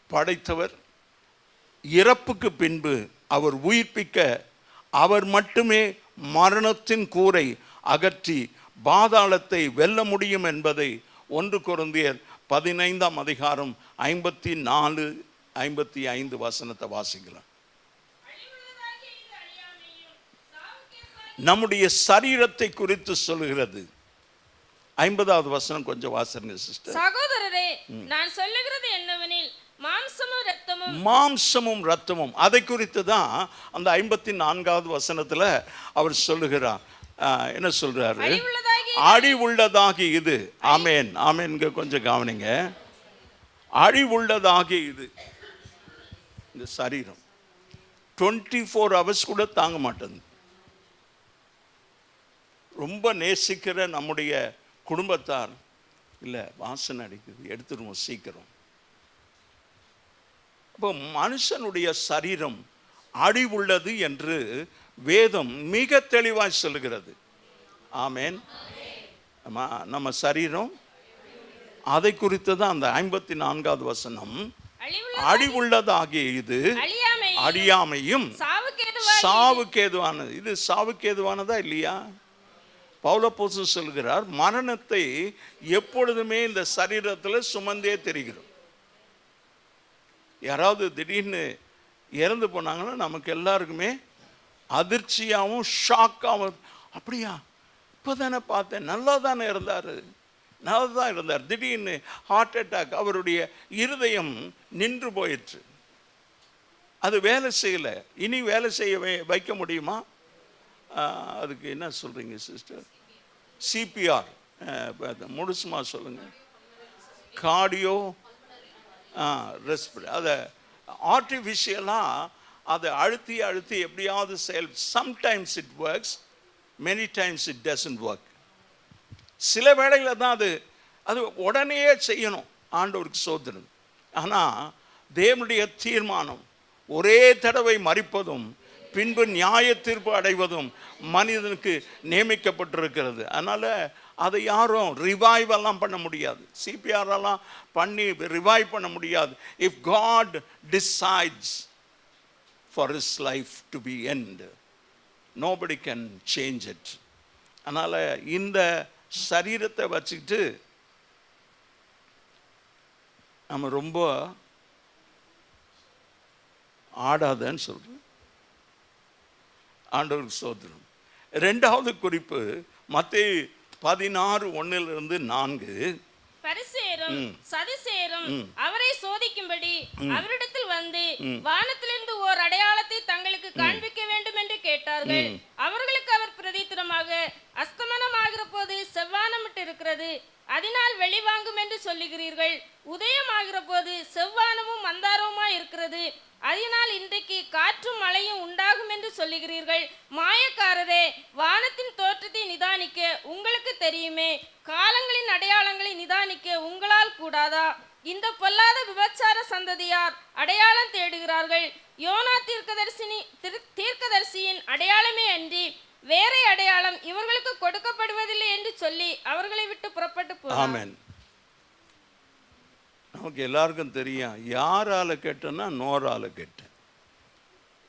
படைத்தவர், இறப்புக்கு பின்பு அவர் உயிர்ப்பிக்க அவர் மட்டுமே மரணத்தின் கூரை அகற்றி பாதாளத்தை வெல்ல முடியும் என்பதை 1 கொரிந்தியர் 15ஆம் அதிகாரம் 54, 55 வசனத்தை வாசிக்கலாம். நம்முடைய சரீரத்தை குறித்து சொல்லுகிறது. 50வது வசனம் கொஞ்சம் வாசிங்க சிஸ்டர். சகோதரரே, நான் சொல்லுகிறது என்னவெனில் மாம்சமும் இரத்தமும் அதை குறித்து தான் அந்த 54வது வசனத்துல அவர் சொல்லுகிறார். என்ன சொல்றாரு? அழிவுள்ளதாகி இது. ஆமென் ஆமென். கொஞ்சம் கவனிங்க. அழிவுள்ளதாகி இது. இந்த சரீரம் 24 hours கூட தாங்க மாட்டேங்குது. ரொம்ப நேசிக்கிற நம்முடைய குடும்பத்தார் இல்லை, வாசனை அடிக்குது, எடுத்துருவோம் சீக்கிரம். அப்போ மனுஷனுடைய சரீரம் அழிவுள்ளது என்று வேதம் மிக தெளிவாய் சொல்லுகிறது. ஆமென். நம்ம சரீரம் அதை குறித்து தான் அந்த 54வது வசனம். அழிவுள்ளதாகிய இது அழியாமையும் சாவுக்கேதுவானது. இது சாவுக்கேதுவானதா இல்லையா? பவுலப்போஸ்தலன் சொல்கிறார், மரணத்தை எப்பொழுதுமே இந்த சரீரத்தில் சுமந்தே தெரிகிறோம். யாராவது திடீர்னு இறந்து போனாங்கன்னா நமக்கு எல்லாருக்குமே அதிர்ச்சியாகவும் ஷாக்காகவும், அப்படியா இப்போ தானே பார்த்தேன், நல்லா தானே இருந்தார், நல்லா தான் இருந்தார், திடீர்னு ஹார்ட் அட்டாக், அவருடைய இருதயம் நின்று போயிற்று, அது வேலை செய்யலை, இனி வேலை செய்ய வைக்க முடியுமா? அதுக்கு என்ன சொல்கிறீங்க சிஸ்டர்? சிபிஆர் முழுசுமா சொல்லுங்கள். கார்டியோ ரெஸ்பிரேட்டரி, அதை ஆர்டிஃபிஷியலாக அதை அழுத்தி அழுத்தி எப்படியாவது sometimes it works, many times it doesn't work. சில வேளைகளில் தான் அது உடனே செய்யணும், ஆண்டவருக்கு சோதனம். ஆனால் தேவனுடைய தீர்மானம் ஒரே தடவை மரிப்பதும் பின்பு நியாய தீர்ப்பு அடைவதும் மனிதனுக்கு நியமிக்கப்பட்டிருக்கிறது. அதனால் அதை யாரும் ரிவைவெல்லாம் பண்ண முடியாது, சிபிஆரெல்லாம் பண்ணி ரிவைவ் பண்ண முடியாது. If God decides for his life to be end, nobody can change it. அதனால் இந்த சரீரத்தை வச்சுக்கிட்டு நம்ம ரொம்ப ஆடாதன்னு சொல்கிறோம். ஆண்டவருக்கு சோதனம். ரெண்டாவது குறிப்பு மத்தேயு 16:1-4. பரிசேயரும் சதுசேயரும் அவரை சோதிக்கும்படி அவரிடத்தில் வந்து வானத்திலிருந்து ஓர் அடையாளத்தை தங்களுக்கு காண்பிக்க வேண்டும் என்று கேட்டார்கள். அவர்களுக்கு அவர் பிரதித்திரமாக, அஸ்தமனமாகிற போது செவ்வானமிட்டு இருக்கிறது, அதனால் வெளிவாங்கும் என்று சொல்லுகிறீர்கள். உதயமாகிற போது செவ்வானமும் மந்தாரமுமாய் இருக்கிறது, அதனால் இன்றைக்கு காற்றும் மழையும் உண்டாகும் என்று சொல்லுகிறீர்கள். மாயக்காரரே, வானத்தின் தோற்றத்தை நிதானிக்க உங்களுக்கு தெரியுமே, காலங்களின் அடையாளங்களை நிதானிக்க உங்களால் கூடாதா? இந்த பொல்லாத விபச்சார சந்ததியார் அடையாளம் தேடுகிறார்கள். யோனா தீர்க்கதரிசியின் அடையாளமே அன்றி வேறே அடையாளம் இவர்களுக்கு கொடுக்கப்படுவதில்லை என்று சொல்லி அவர்களை விட்டு புறப்பட்டு போனார். நமக்கு எல்லாருக்கும் தெரியும், யாரால கேட்டேன்னா நோரால கேட்டேன்.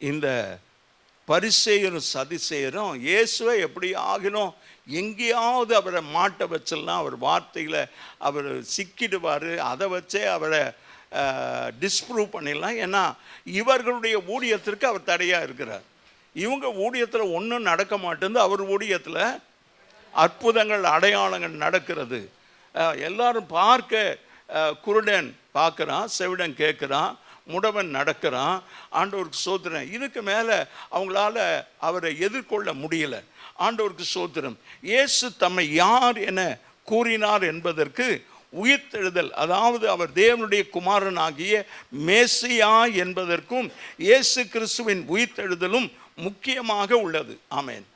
இந்த பரிசேயரும் சதிசேயரும் இயேசுவை எப்படி ஆகினோம், எங்கேயாவது அவரை மாட்ட வச்சிடலாம், அவர் வார்த்தைகளை அவர் சிக்கிடுவார், அதை வச்சே அவரை டிஸ்ப்ரூவ் பண்ணிடலாம். ஏன்னா இவர்களுடைய ஊழியத்திற்கு அவர் தடையாக இருக்கிறார். இவங்க ஊழியத்தில் ஒன்றும் நடக்க மாட்டேங்குது, அவர் ஊழியத்தில் அற்புதங்கள் அடையாளங்கள் நடக்கிறது. எல்லாரும் பார்க்க, குருடன் பார்க்குறான், செவிடன் கேட்குறான், முடவன் நடக்கிறான். ஆண்டவருக்கு சோத்திரம். இதுக்கு மேலே அவங்களால அவரை எதிர்கொள்ள முடியலை. ஆண்டவருக்கு சோத்திரம். இயேசு தம்மை யார் என கூறினார் என்பதற்கு உயிர்த்தெழுதல், அதாவது அவர் தேவனுடைய குமாரனாகிய மேசியா என்பதற்கும் இயேசு கிறிஸ்துவின் உயிர்த்தெழுதலும் முக்கியமாக உள்ளது. ஆமென்.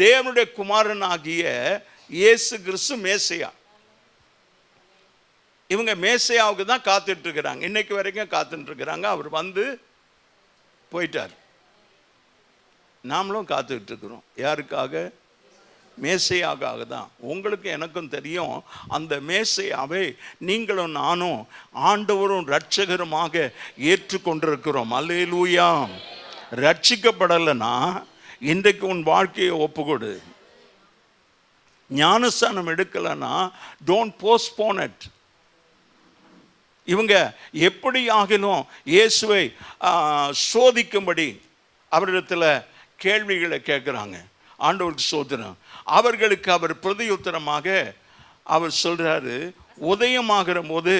தேவனுடைய குமாரனாகிய இயேசு கிறிஸ்து மேசியா. இவங்க மேசியாவுக்கு தான் காத்துட்டு இருக்கிறாங்க, இன்னைக்கு வரைக்கும் காத்துட்டு இருக்கிறாங்க. அவர் வந்து போயிட்டார், நாமளும் காத்துட்டு இருக்கிறோம். யாருக்காக? மேசையாக தான். உங்களுக்கு எனக்கும் தெரியும், அந்த மேசையாவை நீங்களும் நானும் ஆண்டவரும் இரட்சகருமாக ஏற்றுக்கொண்டிருக்கிறோம். அல்லேலூயா. ரட்சிக்கப்படலைன்னா இன்றைக்கு உன் வாழ்க்கையை ஒப்புக்கொடு. ஞானஸ்தானம் எடுக்கலைன்னா டோன்ட் போஸ்ட்போன் இட். இவங்க எப்படி ஆகிலும் இயேசுவை சோதிக்கும்படி அவரிடத்தில் கேள்விகளை கேட்குறாங்க. ஆண்டவருக்கு சோதனம். அவர்களுக்கு அவர் பிரதியுத்தரமாக அவர் சொல்றாரு, உதயமாகிற போது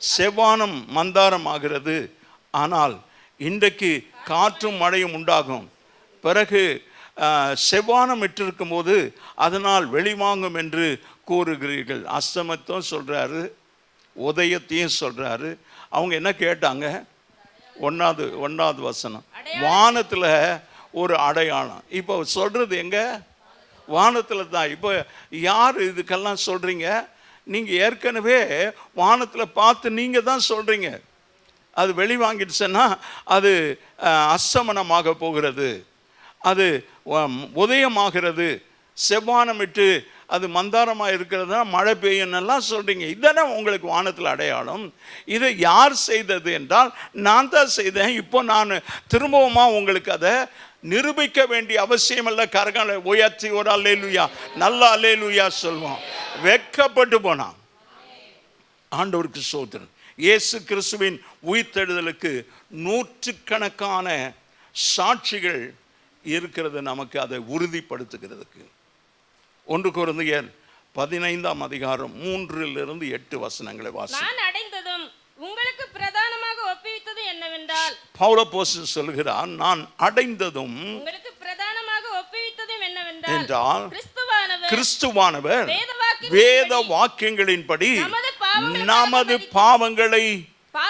செவ்வானம் மந்தாரம் ஆகிறது, ஆனால் இன்றைக்கு காற்றும் மழையும் உண்டாகும், பிறகு செவ்வானம் இட்டிருக்கும் போது அதனால் வெளிவாங்கும் என்று கூறுகிறீர்கள். அஸ்தமத்தையும் சொல்றாரு, உதயத்தையும் சொல்றாரு. அவங்க என்ன கேட்டாங்க? ஒன்றாவது வசனம், வானத்தில் ஒரு அடையாளம். இப்போ சொல்றது எங்க? வானத்தில் தான். இப்போ யார் இதுக்கெல்லாம் சொல்றீங்க? நீங்கள் ஏற்கனவே வானத்தில் பார்த்து நீங்கள் தான் சொல்றீங்க. அது வெளிவாங்கிடுச்சுன்னா அது அஸ்தமனமாக போகிறது, அது உதயமாகிறது, செவ்வானமிட்டு அது மந்தாரமாக இருக்கிறதுனா மழை பெய்யுன்னெல்லாம் சொல்கிறீங்க. இதுதானே உங்களுக்கு வானத்தில் அடையாளம். இதை யார் செய்தது என்றால் நான் தான் செய்தேன். இப்போ நான் திரும்பவுமா உங்களுக்கு அதை நிரூபிக்க வேண்டிய அவசியம் இல்லை. கரங்களை உயர்த்தி ஒரு அல்லேலூயா, நல்ல அல்லேலூயா சொல்வோம். வெட்கப்பட்டு போனான். ஆண்டவருக்கு சோதரன். இயேசு கிறிஸ்துவின் உயிர்த்தெழுதலுக்கு நூற்றுக்கணக்கான சாட்சிகள் இருக்கிறது நமக்கு அதை உறுதிப்படுத்துகிறதுக்கு. 1 கொரிந்தியர் 15:3-8 வசனங்களை வாசி. நான் அடைந்ததும் உங்களுக்கு பிரதானமாக ஒப்புவித்தது என்னவென்றால், பவுல் அப்போஸ்தலன் சொல்கிறார், நான் அடைந்ததும் உங்களுக்கு பிரதானமாக ஒப்புவித்ததும் என்னவென்றால், கிறிஸ்துவானவர் வேத வாக்கியங்களின்படி நமது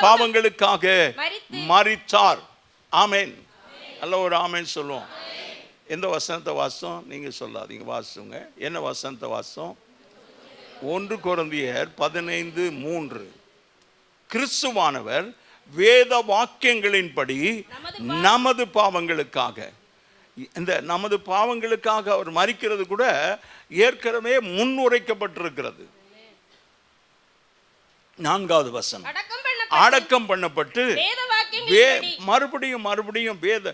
பாவங்களுக்காக மரித்தார். ஆமென். அல்ல ஒரு ஆமென் சொல்லுவோம். எந்த வசனத்தை வாசம் நீங்க சொல்லாதீங்க, வாசுங்க. என்ன வசனத்தை வாசம்? 1 கொரிந்தியர் 15:3. கிறிஸ்துவானவர் வேத வாக்கியங்களின்படி நமது பாவங்களுக்காக, இந்த நமது பாவங்களுக்காக அவர் மரிக்கிறது கூட ஏற்கனவே முன்னுரைக்கப்பட்டிருக்கிறது. 4வது வசனம், அடக்கம் பண்ணப்பட்டு மறுபடியும் வேத,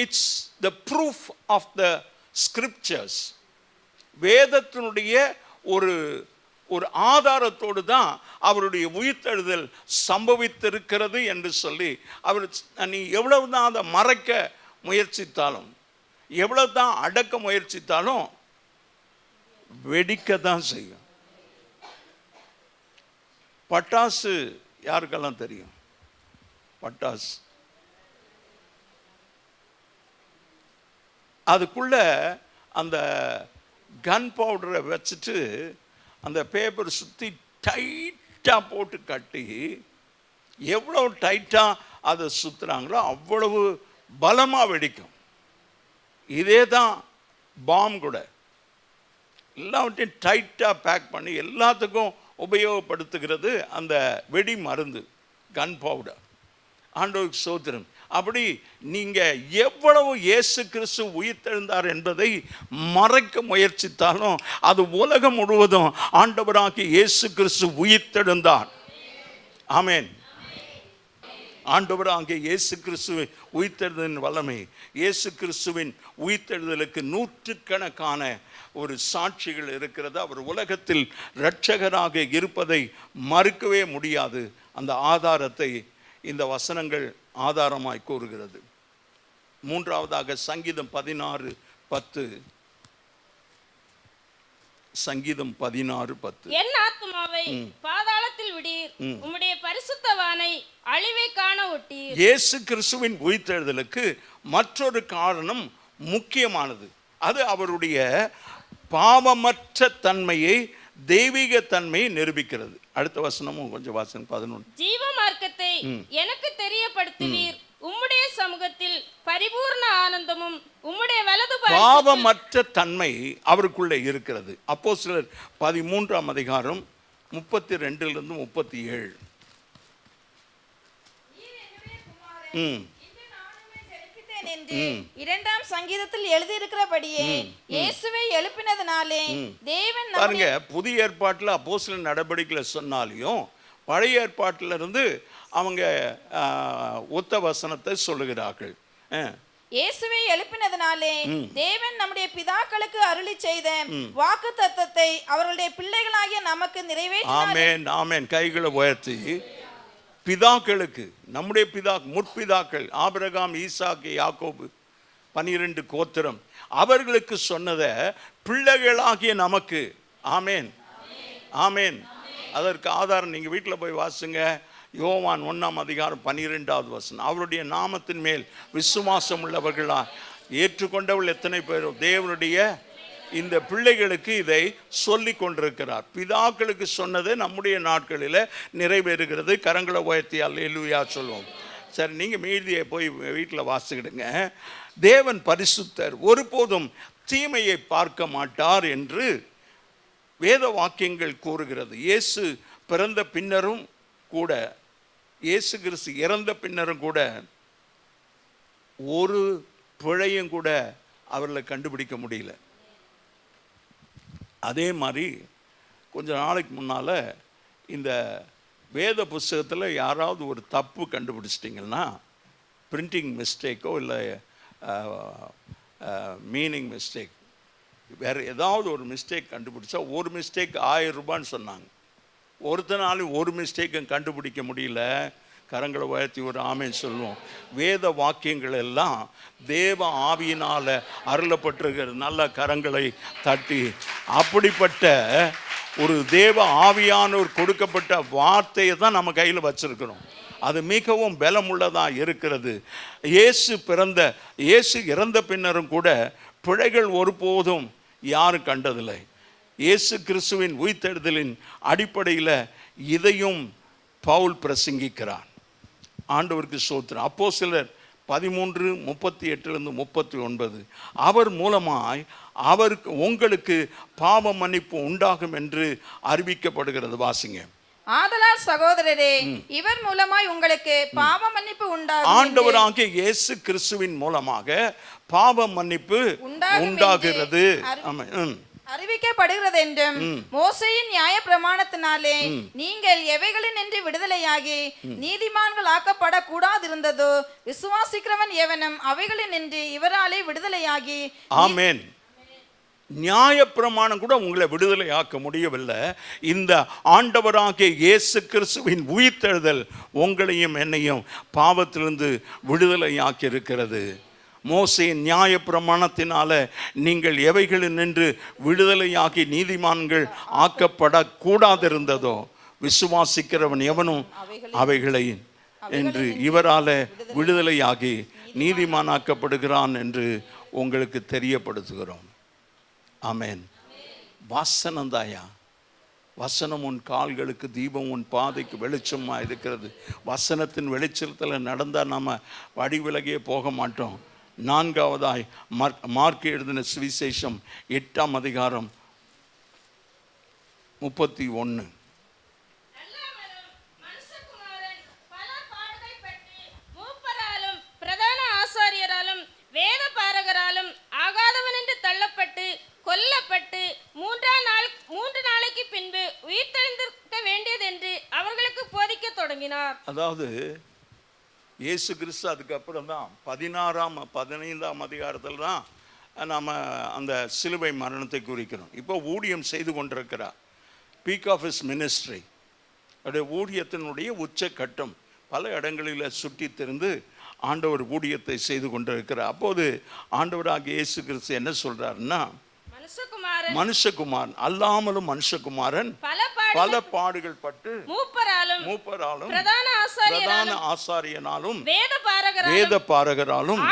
it's the proof of the scriptures. வேதத்தினுடைய ஒரு ஆதாரத்தோடு தான் அவருடைய உயிர்த்தெழுதல் சம்பவித்திருக்கிறது என்று சொல்லி, அவர் நீ எவ்வளவுதான் அதை மறைக்க முயற்சித்தாலும், எவ்வளவுதான் அடக்க முயற்சித்தாலும் வெடிக்க தான் செய்யும். பட்டாசு யாருக்கெல்லாம் தெரியும்? பட்டாசு அதுக்குள்ள அந்த கன் பவுடரை வச்சுட்டு அந்த பேப்பர் சுற்றி டைட்டாக போட்டு கட்டி, எவ்வளோ டைட்டாக அதை சுற்றுறாங்களோ அவ்வளவு பலமாக வெடிக்கும். இதே தான் பாம் கூட. எல்லாவற்றையும் டைட்டாக பேக் பண்ணி எல்லாத்துக்கும் உபயோகப்படுத்துகிறது அந்த வெடி மருந்து, கன் பவுடர். ஆண்டவருக்கு ஸ்தோத்திரம். அப்படி நீங்க எவ்வளவு இயேசு கிறிஸ்து உயிர்த்தெழுந்தார் என்பதை மறைக்க முயற்சித்தாலும், அது உலகம் முழுவதும் ஆண்டவராகிய இயேசு கிறிஸ்து உயிர்த்தெழுந்தார். ஆமென். ஆண்டவராகிய இயேசு கிறிஸ்துவை உயிர்த்தெழுதலின் வல்லமை, இயேசு கிறிஸ்துவின் உயிர்த்தெழுதலுக்கு நூற்றுக்கணக்கான ஒரு சாட்சிகள் இருக்கிறது. அவர் உலகத்தில் இரட்சகராக இருப்பதை மறுக்கவே முடியாது. அந்த ஆதாரத்தை இந்த வசனங்கள் ஆதாரமாய் கூறுகிறது. 3வதாக சங்கீதம் 16:10. சங்கீதம் 16:10. என் ஆத்துமாவை பாதாளத்தில் விடீர், உம்முடைய பரிசுத்தவானை அழிவை காண ஒட்டீர். இயேசு கிறிஸ்துவின் உயிர்த்தெழுதலுக்கு மற்றொரு காரணம் முக்கியமானது. அது அவருடைய பாவமற்ற தன்மையை, தெய்வீக தன்மையை நிரூபிக்கிறது. அடுத்த வசனமும் கொஞ்சம் வாசனை 11. ஜீவ மார்க்கத்தை எனக்கு தெரியப்படுத்துவீர், உம்முடைய சமூகத்தில் பரிபூர்ண ஆனந்தமும் உம்முடைய வலது பாவமற்ற தன்மை அவருக்குள்ளே இருக்கிறது. அப்போஸ்தலர் 13:32-37. இரண்டாம் சங்கீதத்தில் எழுதியிருக்கிறபடியே இயேசுவை எழுப்பினதினாலே தேவன் பாருங்க, புதிய ஏற்பாட்டில் அப்போஸ்தலர் நடபடிக்கைகளை சொன்னாலையும் பழைய ஏற்பாட்டில இருந்து அவங்க ஒத்த வசனத்தை சொல்லுகிறார்கள். இயேசுவை எழுப்பினதினாலே தேவன் நம்முடைய பிதாக்களுக்கு அருளி செய்த வாக்குத்தத்தத்தை அவர்களுடைய பிள்ளைகளாகிய நமக்கு நிறைவேற்றினார். ஆமென், ஆமென். கைகளை உயர்த்தி, பிதாக்களுக்கு, நம்முடைய முற்பிதாக்கள் ஆபிரகாம், ஈசாக்கு, யாக்கோபு 12 கோத்திரம், அவர்களுக்கு சொன்னதை பிள்ளைகளாகிய நமக்கு. ஆமென், ஆமென். அதற்கு ஆதாரம் நீங்க வீட்டில் போய் வாசுங்க. யோவான் 1:12 வசனம். அவருடைய நாமத்தின் மேல் விசுவாசம் உள்ளவர்களா ஏற்றுக்கொண்டவர்கள் எத்தனை பேர்? தேவனுடைய இந்த பிள்ளைகளுக்கு இதை சொல்லி கொண்டிருக்கிறார். பிதாக்களுக்கு சொன்னது நம்முடைய நாட்களில் நிறைவேறுகிறது. கரங்களை உயர்த்தி அல்லேலூயா சொல்லுவோம். சரி, நீங்கள் மீதியை போய் வீட்டில் வாசிக்கிடுங்க. தேவன் பரிசுத்தர், ஒருபோதும் தீமையை பார்க்க மாட்டார் என்று வேத வாக்கியங்கள் கூறுகிறது. இயேசு பிறந்த பின்னரும் கூட, இயேசு கிறிஸ்து இறந்த பின்னரும் கூட ஒரு பிழையும் கூட அவர்களை கண்டுபிடிக்க முடியல. அதே மாதிரி கொஞ்ச நாளைக்கு முன்னால் இந்த வேத புஸ்தகத்தில் யாராவது ஒரு தப்பு கண்டுபிடிச்சிட்டிங்கன்னா, பிரிண்டிங் மிஸ்டேக்கோ இல்லை மீனிங் மிஸ்டேக், வேறு ஏதாவது ஒரு மிஸ்டேக் கண்டுபிடிச்சா, ஒரு மிஸ்டேக் 1000 ரூபான்னு சொன்னாங்க. ஒருத்தனாலும் ஒரு மிஸ்டேக்கும் கண்டுபிடிக்க முடியல. கரங்களை உயர்த்தி ஒரு ஆமென் சொல்லுவோம். வேத வாக்கியங்கள் எல்லாம் தேவ ஆவியினால் அருளப்பட்டிருக்கிற நல்ல கரங்களை தட்டி, அப்படிப்பட்ட ஒரு தேவ ஆவியானோர் கொடுக்கப்பட்ட வார்த்தையை தான் நம்ம கையில் வச்சிருக்கிறோம். அது மிகவும் பலமுள்ளதாக இருக்கிறது. இயேசு இறந்த பின்னரும் கூட பிழைகள் ஒருபோதும் யாரும் கண்டதில்லை. இயேசு கிறிஸ்துவின் உயிர்த்தெழுதலின் அடிப்படையில் இதையும் பவுல் பிரசங்கிக்கிறார். ஆண்டவருக்கு ஸ்தோத்திரம். அப்போஸ்தலர் 13:38-39 அவர் மூலமாய் உங்களுக்கு பாவ மன்னிப்பு உண்டாகும் என்று அறிவிக்கப்படுகிறது. வாசிங்க. ஆதலால் சகோதரரே, இவர் மூலமாய் உங்களுக்கு பாவ மன்னிப்பு உண்டாகும். ஆண்டவராகிய இயேசு கிறிஸ்துவின் மூலமாக பாவ மன்னிப்பு உண்டாகிறது அறிவிக்கப்படுகிறது என்றும், மோசேயின் நியாய பிரமாணத்தினாலே நீங்கள் எவைகளினின்று விடுதலையாகி நீதிமான்கள் ஆக்கப்படக்கூடாதிருந்ததோ விசுவாசிக்கிறவன் எவனும் அவைகளினின்று இவராலே விடுதலையாகி. ஆமென். நியாய பிரமாணம் கூட உங்களை விடுதலை ஆக்க முடியவில்லை. இந்த ஆண்டவராகிய இயேசு கிறிஸ்துவின் உயிர்த்தெழுதல் உங்களையும் என்னையும் பாவத்திலிருந்து விடுதலை ஆக்கி இருக்கிறது. மோசேயின் நியாய பிரமாணத்தினால நீங்கள் எவைகளில் நின்று விடுதலையாகி நீதிமான்கள் ஆக்கப்படக்கூடாதிருந்ததோ விசுவாசிக்கிறவன் எவனும் அவைகளை என்று இவரால விடுதலையாகி நீதிமானாக்கப்படுகிறான் என்று உங்களுக்கு தெரியப்படுத்துகிறோம். ஆமென். வசனந்தாயா, வசனம் உன் கால்களுக்கு தீபம், உன் பாதைக்கு வெளிச்சமாக இருக்கிறது. வசனத்தின் வெளிச்சத்தில் நடந்தால் நம்ம வழி விலகியே போக மாட்டோம். 4வதாய் மார்க் எழுதின சுவிசேஷம் 8:31. பிரதான ஆசாரியராலும் வேத பாரகராலும் ஆகாதவன் என்று தள்ளப்பட்டு கொல்லப்பட்டு 3 நாளைக்கு பின்பு உயிர்த்தெழுந்திருக்க வேண்டியது என்று அவர்களுக்கு போதிக்க தொடங்கினார். அதாவது இயேசு கிறிஸ்து அதுக்கப்புறம் தான் 15ஆம் அதிகாரத்தில் தான் நாம் அந்த சிலுவை மரணத்தை குறிக்கிறோம். இப்போ ஊழியம் செய்து கொண்டிருக்கிறார். பீக் ஆஃப் ஹிஸ் மினிஸ்ட்ரி, அவருடைய ஊழியத்தினுடைய உச்சக்கட்டம். பல இடங்களில் சுற்றி திரிந்து ஆண்டவர் ஊழியத்தை செய்து கொண்டிருக்கிறார். அப்போது ஆண்டவராகிய இயேசு கிறிஸ்து என்ன சொல்றாருன்னா, மனுஷகுமாரன் அல்லாமலும் மனுஷகுமாரன் பல பாடுகள் பட்டு மூப்பராலும் பிரதான ஆசாரியனாலும் வேத பாரகராலும்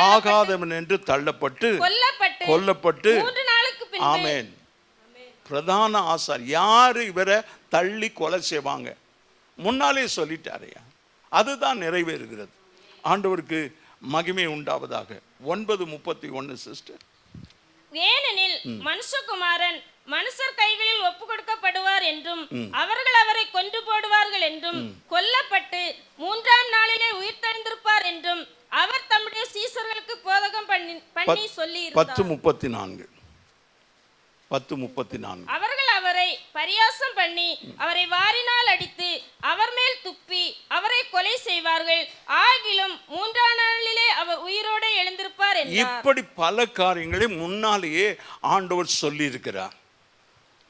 ஆகாதவன் என்று தள்ளப்பட்டு கொல்லப்பட்டு. ஆமென். பிரதான ஆசாரியர் யாரு இவரை தள்ளி கொலை செய்வாங்க? முன்னாலே சொல்லிட்டாரையா, அதுதான் நிறைவேறுகிறது. ஆண்டவருக்கு மகிமை உண்டாவதாக. 9:31 சிஸ்டர். ஏனெனில் மனுஷகுமாரன் மனுஷர் கைகளில் ஒப்பு கொடுக்கப்படுவார் என்றும் அவர்கள் அவரை கொன்று போடுவார்கள் என்றும் கொல்லப்பட்டு 3ஆம் நாளிலே உயிர்த்தெழுந்திருப்பார் என்றும் அவர் தம்முடைய சீசர்களுக்கு போதகம் பண்ணி சொல்லி இருந்தார். 10:34 அவர்கள் அவரை பரியாசம் பண்ணி அவரை வாரினால் அடித்து அவர் மேல் துப்பி அவரை கொலை செய்வார்கள், ஆகிலும் 3ஆம் நாளிலே அவர் உயிரோடு எழுந்திருப்பார் என்றார். இப்படி பல காரியங்களை முன்னாலேயே ஆண்டவர் சொல்லி இருக்கிறார்.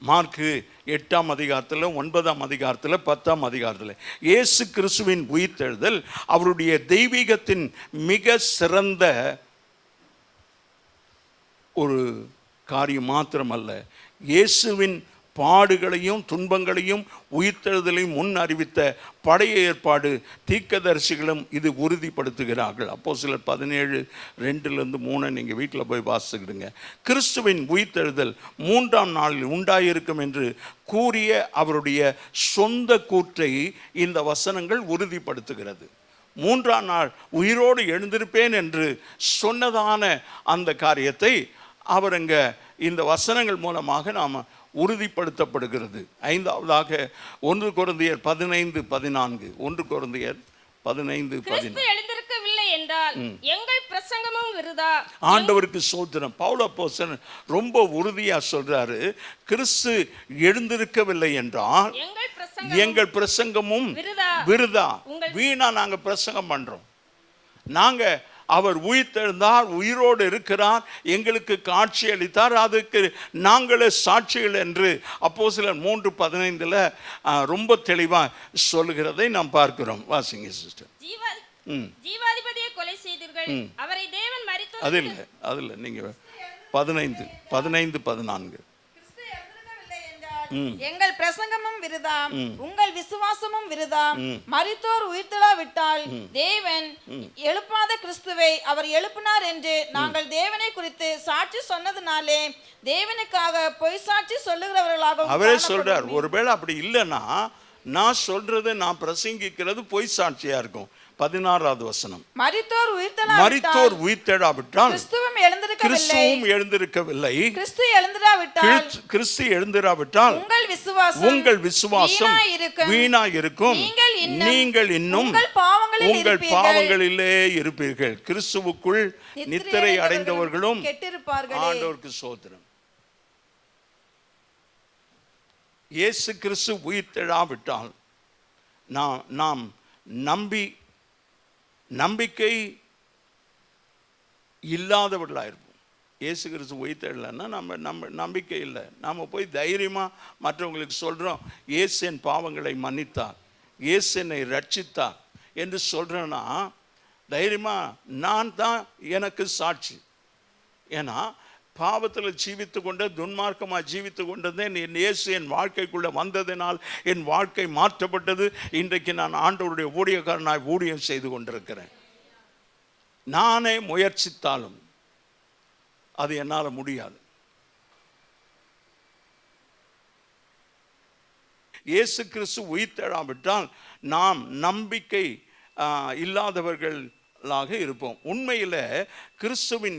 மார்க்கு 8ஆம் அதிகாரத்தில், 9ஆம் அதிகாரத்தில், 10ஆம் அதிகாரத்தில் இயேசு கிறிஸ்துவின் உயிர்த்தெழுதல் அவருடைய தெய்வீகத்தின் மிக சிறந்த ஒரு காரியம் மாத்திரமல்ல, இயேசுவின் பாடுகளையும் துன்பங்களையும் உயிர்த்தெழுதலையும் முன் அறிவித்த பழைய ஏற்பாடு தீர்க்கதரிசிகளும் இது உறுதிப்படுத்துகிறார்கள். அப்போஸ்தலர் 17:2-3 நீங்கள் வீட்டில் போய் வாசிக்கிடுங்க. கிறிஸ்துவின் உயிர்த்தெழுதல் 3ஆம் நாளில் உண்டாயிருக்கும் என்று கூறிய அவருடைய சொந்த கூற்றை இந்த வசனங்கள் உறுதிப்படுத்துகிறது. 3ஆம் நாள் உயிரோடு எழுந்திருப்பேன் என்று சொன்னதான அந்த காரியத்தை அவர் அங்கே இந்த வசனங்கள் மூலமாக நாம் உறுதிப்படுத்தப்படுகிறது. 5வதாக 1 கொரிந்தியர் 15:14. 1 கொரிந்தியர் 15:14. எழுந்திருக்கவில்லை என்றால் எங்கள் பிரசங்கமும் விருதா. ஆண்டவருக்கு ஸ்தோத்திரம். பவுல் அப்போஸ்தலன் ரொம்ப உறுதியா சொல்றாரு, கிறிஸ்து எழுந்திருக்கவில்லை என்றால் எங்கள் பிரசங்கமும் விருதா. வீணா நாங்க பிரசங்கம் பண்றோம். நாங்க அவர் உயிர்த்தெழுந்தார், உயிரோடு இருக்கிறார், எங்களுக்கு காட்சி அளித்தார், அதுக்கு நாங்களே சாட்சிகள் என்று அப்போஸ்தலர் 3:15 ரொம்ப தெளிவாக சொல்லுகிறதை நாம் பார்க்கிறோம். வாசிங்க சிஸ்டர். ஜீவாதிபதியை கொலை செய்தீர்கள், அவரை தேவன் மரித்தோர். அது இல்லை நீங்க 15-14. எங்கள் பிரசங்கமும் விருதாம், உங்கள் விசுவாசமும் விருதாம். மரித்தோர் உயிர்த்தெழாவிட்டால் தேவன் எழுப்பாத கிறிஸ்துவை அவர் எழுப்பினார் என்று நாங்கள் தேவனை குறித்து சாட்சி சொன்னதுனாலே தேவனுக்காக பொய் சாட்சி சொல்லுகிறவர்களாக அவரே சொல்றார். ஒருவேளை அப்படி இல்லைன்னா நான் சொல்றது, நான் பிரசங்கிக்கிறது பொய் சாட்சியா இருக்கும். 16வது வசனம், மரித்தோர் உயிர்த்தெழாவிட்டால் கிறிஸ்துவும் எழுந்திருக்கவில்லை, கிறிஸ்து எழுந்திராவிட்டால் உங்கள் விசுவாசம் வீணாயிருக்கும், நீங்கள் இன்னும் உங்கள் பாவங்களிலே இருப்பீர்கள். கிறிஸ்துவுக்குள் நித்திரை அடைந்தவர்களும் ஆண்டவருக்கு ஸ்தோத்திரம். இயேசு கிறிஸ்து உயிர்த்தெழாவிட்டால் நாம் நம்பிக்கை இல்லாதவர்களாக இருப்போம். இயேசு கிறிஸ்து உயிர்த்தெழலைன்னா நம்ம நம்பிக்கை இல்லை. நாம் போய் தைரியமாக மற்றவங்களுக்கு சொல்கிறோம், இயேசு என் பாவங்களை மன்னித்தார், இயேசு என்னை ரட்சித்தார் என்று சொல்கிறேன்னா தைரியமாக நான் தான் எனக்கு சாட்சி. ஏன்னா பாவத்தில் ஜீவித்து கொண்டு துன்மார்க்கமாக ஜீவித்து கொண்டதே என் இயேசு என் வாழ்க்கைக்குள்ளே வந்ததினால் என் வாழ்க்கை மாற்றப்பட்டது. இன்றைக்கு நான் ஆண்டவருடைய ஊழியக்காரனாய் ஊழியம் செய்து கொண்டிருக்கிறேன். நானே முயற்சித்தாலும் அது என்னால் முடியாது. இயேசு கிறிஸ்து உயிர்த்தெழாவிட்டால் நாம் நம்பிக்கை இல்லாதவர்கள் இருப்போம். உண்மையில்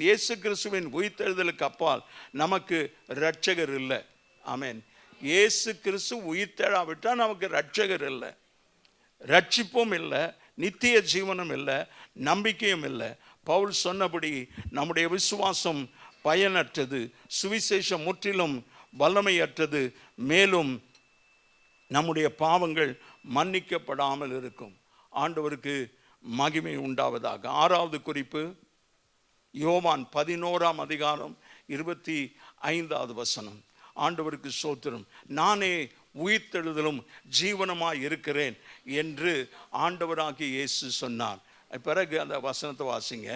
இயேசு கிறிஸ்துவின் உயிர்த்தெழுதலுக்கு அப்பால் நமக்கு இரட்சகர் இல்லை. ஆமென். இயேசு கிறிஸ்து உயிர்த்தெழாவிட்டால் நமக்கு இரட்சகர் இல்லை, ரட்சிப்பும் இல்லை, நித்திய ஜீவனும் இல்லை, நம்பிக்கையும் இல்லை. பவுல் சொன்னபடி நம்முடைய விசுவாசம் பயனற்றது, சுவிசேஷம் முற்றிலும் வல்லமையற்றது, மேலும் நம்முடைய பாவங்கள் மன்னிக்கப்படாமல் இருக்கும். ஆண்டவருக்கு மகிமை உண்டாவதாக. 6வது குறிப்பு, யோவான் 11ஆம் அதிகாரம் 25வது வசனம். ஆண்டவருக்கு ஸ்தோத்திரம். நானே உயிர்த்தெழுதலும் ஜீவனுமாய் இருக்கிறேன் என்று ஆண்டவராகிய இயேசு சொன்னார். பிறகு அந்த வசனத்தை வாசிங்க.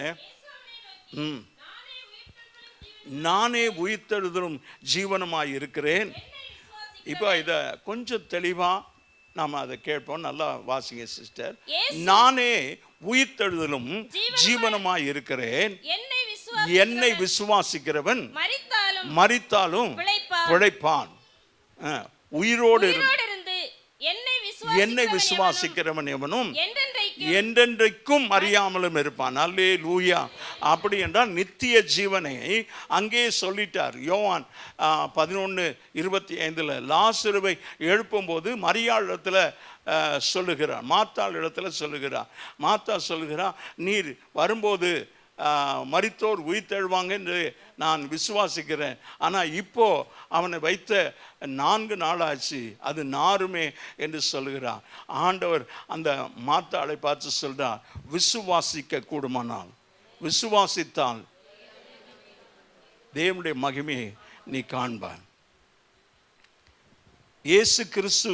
நானே உயிர்த்தெழுதலும் ஜீவனுமாய் இருக்கிறேன். இப்போ இதை கொஞ்சம் தெளிவா நாம் அதை கேட்போம். நல்லா வாசிங்க சிஸ்டர். நானே உயிர்த்தெழுதலும் ஜீவனுமாய் இருக்கிறேன், என்னை விசுவாசிக்கிறவன் மரித்தாலும் பிழைப்பான். உயிரோடு என்னை விசுவாசிக்கிறவன் எவனும் என்றென்றைக்கும் அறியாமலும் இருப்பான். அல்லேலூயா. அப்படி என்றால் நித்திய ஜீவனை அங்கே சொல்லிட்டார். யோவான் 11:25 லாசருவை எழுப்பும்போது மரியாள் இடத்துல சொல்லுகிறார், மாத்தாள் இடத்துல சொல்லுகிறார். மாத்தா சொல்லுகிறார், நீர் வரும்போது மரித்தோர் உயிர்த்தெழுவாங்க என்று நான் விசுவாசிக்கிறேன், ஆனால் இப்போ அவனை வைத்த 4 நாளாச்சு, அது நாருமே என்று சொல்லுகிறார். ஆண்டவர் அந்த மாத்தாளை பார்த்து சொல்றார், விசுவாசிக்க கூடுமானால், விசுவாசித்தால் தேவனுடைய மகிமையை நீ காண்பாய். இயேசு கிறிஸ்து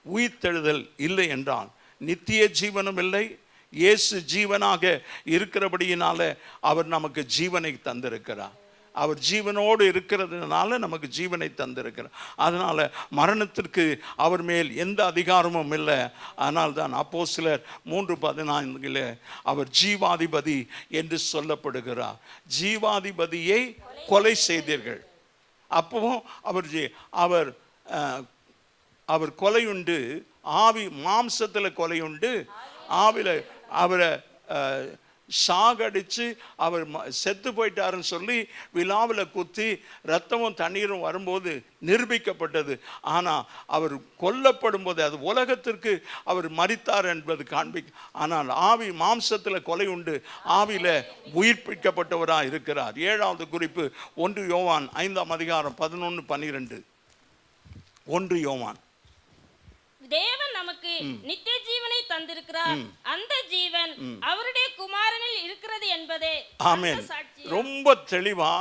உயிர்த்தெழுதல் இல்லை என்றால் நித்திய ஜீவனும் இல்லை. இயேசு ஜீவனாக இருக்கிறபடியினால அவர் நமக்கு ஜீவனை தந்திருக்கிறார். அவர் ஜீவனோடு இருக்கிறதுனால நமக்கு ஜீவனை தந்திருக்கிறார். அதனால் மரணத்திற்கு அவர் மேல் எந்த அதிகாரமும் இல்லை. ஆனால் தான் அப்போஸ்தலர் 3:14 அவர் ஜீவாதிபதி என்று சொல்லப்படுகிறார். ஜீவாதிபதியை கொலை செய்தீர்கள். அப்பவும் அவர் கொலையுண்டு, ஆவி மாம்சத்தில் கொலையுண்டு, ஆவில அவரை சாகடிச்சு அவர் செத்து போயிட்டாருன்னு சொல்லி விழாவில் குத்தி ரத்தமும் தண்ணீரும் வரும்போது நிரூபிக்கப்பட்டது. ஆனால் அவர் கொல்லப்படும் போது அது உலகத்திற்கு அவர் மரித்தார் என்பது ஆனால் ஆவி மாம்சத்தில் கொலை உண்டு, ஆவியில் உயிர்ப்பிக்கப்பட்டவராக இருக்கிறார். 7வது குறிப்பு 1 யோவான் 5ஆம் அதிகாரம் 11-12. 1 யோவான். தேவன் நமக்கு நித்திய ஜீவனை தந்திருக்கிறார். அந்த ஜீவன் அவருடைய குமாரனில் இருக்கிறது என்பதே ஆமென். சாட்சி. ரொம்ப தெளிவா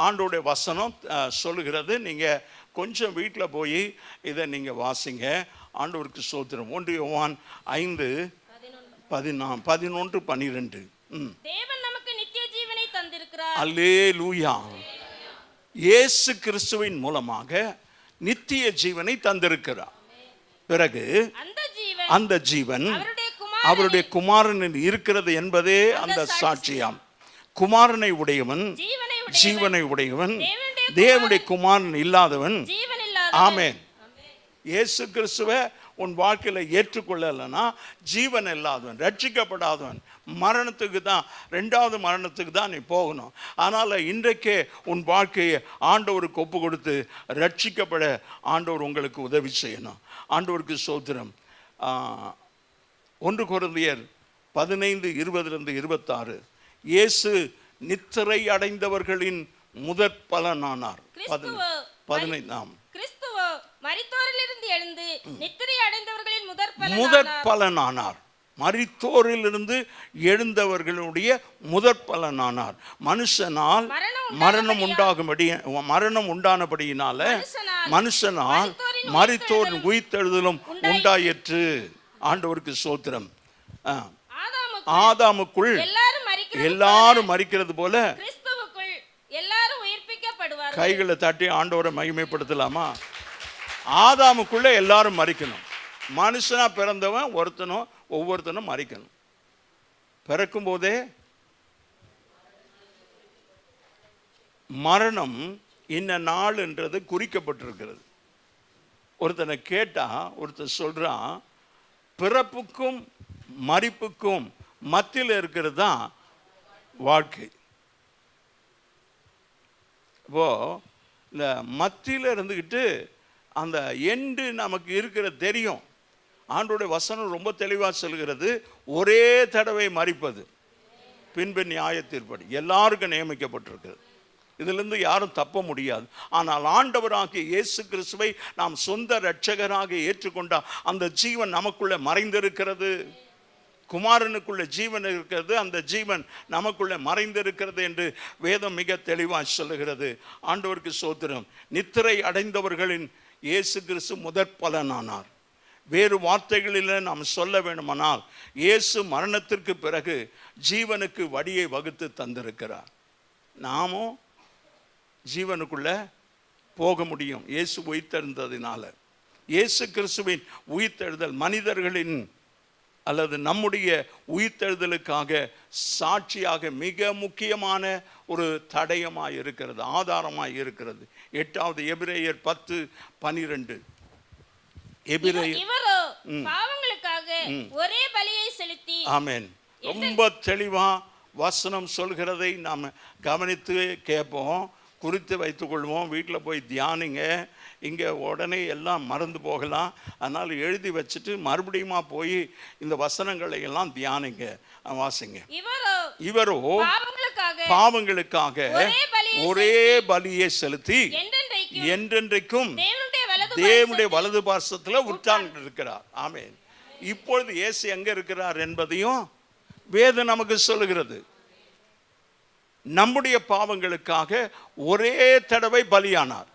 ஆண்டோடைய வசனம் சொல்லுகிறது. நீங்க கொஞ்சம் வீட்டில் போய் இதை நீங்க வாசிங்க. ஆண்டவருக்கு ஸ்தோத்திரம். 1 யோவான் 5:11-12. தேவன் நமக்கு நித்திய ஜீவனை தந்திருக்கிறார். அல்லேலூயா. இயேசு கிறிஸ்துவின் மூலமாக நித்திய ஜீவனை தந்திருக்கிறார். பிறகு அந்த ஜீவன் அவருடைய குமாரனில் இருக்கிறது என்பதே அந்த சாட்சியாம். குமாரனை உடையவன் ஜீவனை உடையவன், தேவனுடைய குமாரன் இல்லாதவன். ஆமென். இயேசு கிறிஸ்துவை உன் வாழ்க்கையில ஏற்றுக்கொள்ளலைன்னா ஜீவன் இல்லாதவன், ரட்சிக்கப்படாதவன், மரணத்துக்கு தான், 2வது மரணத்துக்கு தான் நீ போகணும். அதனால் இன்றைக்கே உன் வாழ்க்கையை ஆண்டவருக்கு ஒப்பு கொடுத்து ரட்சிக்கப்பட ஆண்டவர் உங்களுக்கு உதவி செய்யணும். ஆண்டவருக்கு ஸ்தோத்திரம். 1 கொரிந்தியர் 15:20-26. இயேசு நித்திரை அடைந்தவர்களின் முதற் பலனானார். 15. கிறிஸ்துவோ மரித்தோரிலிருந்து எழுந்து நித்திரை அடைந்தவர்களின் முதற் பலனானார். மரித்தோரிலிருந்து எழுந்தவர்களுடைய முதற் பலனானார். மனுஷனால் மரணம் உண்டானபடியினால மனுஷனால் மரித்தோர் உயிர்த்தெழுதலும் உண்டாயிற்று. ஆண்டவருக்கு ஸ்தோத்திரம். ஆதாமுக்குள் எல்லாரும் மரிக்கிறது போல எல்லாரும் உயிர்ப்பிக்கப்படுவார்கள். கைகளை தட்டி ஆண்டவரை மகிமைப்படுத்தலாமா? ஆதாமுக்குள்ள எல்லாரும் மரிக்கணும். மனுஷனா பிறந்தவன் ஒவ்வொருத்தனும் மரிக்கணும். பிறக்கும் போதே மரணம் இன்ன நாள் என்றது குறிக்கப்பட்டிருக்கிறது. ஒருத்தனை கேட்டா ஒருத்தர் சொல்றான், பிறப்புக்கும் மரிப்புக்கும் மத்தியில் இருக்கிறது தான் வாழ்க்கை. இப்போ இந்த மத்தியில் இருந்துக்கிட்டு அந்த எண்டு நமக்கு இருக்கிற தெரியும். ஆண்டோடைய வசனம் ரொம்ப தெளிவாக சொல்கிறது, ஒரே தடவை மரிப்பது பின்பு நியாயத்தீர்ப்படி எல்லாருக்கும் நியமிக்கப்பட்டிருக்கிறது. இதிலிருந்து யாரும் தப்ப முடியாது. ஆனால் ஆண்டவராகிய இயேசு கிறிஸ்துவை நாம் சொந்த இரட்சகராக ஏற்றுக்கொண்ட அந்த ஜீவன் நமக்குள்ளே மறைந்திருக்கிறது. குமாரனுக்குள்ள ஜீவன் இருக்கிறது, அந்த ஜீவன் நமக்குள்ள மறைந்திருக்கிறது என்று வேதம் மிக தெளிவாக சொல்லுகிறது. ஆண்டவருக்கு ஸ்தோத்திரம். நித்திரை அடைந்தவர்களின் இயேசு கிறிஸ்து முதற் பலனானார். வேறு வார்த்தைகளில் நாம் சொல்ல வேண்டுமானால், இயேசு மரணத்திற்கு பிறகு ஜீவனுக்கு வழியை வகுத்து தந்திருக்கிறார். நாமும் ஜீவனுக்குள்ள போக முடியும் இயேசு உயிர்த்தெழுந்ததினால. இயேசு கிறிஸ்துவின் உயிர்த்தெழுதல் மனிதர்களின் அல்லது நம்முடைய உயிர்த்தெழுதலுக்காக சாட்சியாக மிக முக்கியமான ஒரு தடயமாய் இருக்கிறது, ஆதாரமாய் இருக்கிறது. 8வது எபிரேயர் 10:12. இவரோ பாவங்களுக்காக ஒரே பலியை செலுத்தி. ஆமென். ரொம்ப தெளிவா வசனம் சொல்கிறதை நாம் கவனித்து கேட்போம், குறித்து வைத்துக்கொள்வோம். வீட்டில் போய் தியானிங்க. இங்கே உடனே எல்லாம் மறந்து போகலாம். அதனால் எழுதி வச்சுட்டு மறுபடியுமா போய் இந்த வசனங்களை எல்லாம் தியானிங்க, வாசிங்க. இவரோ பாவங்களுக்காக ஒரே பலியை செலுத்தி என்றென்றைக்கும் தேவனுடைய வலது பார்சத்தில் உட்கார்ந்து இருக்கிறார். ஆமென். இப்பொழுது இயேசு எங்க இருக்கிறார் என்பதையும் வேதம் நமக்கு சொல்லுகிறது. நம்முடைய பாவங்களுக்காக ஒரே தடவை பலியானார்,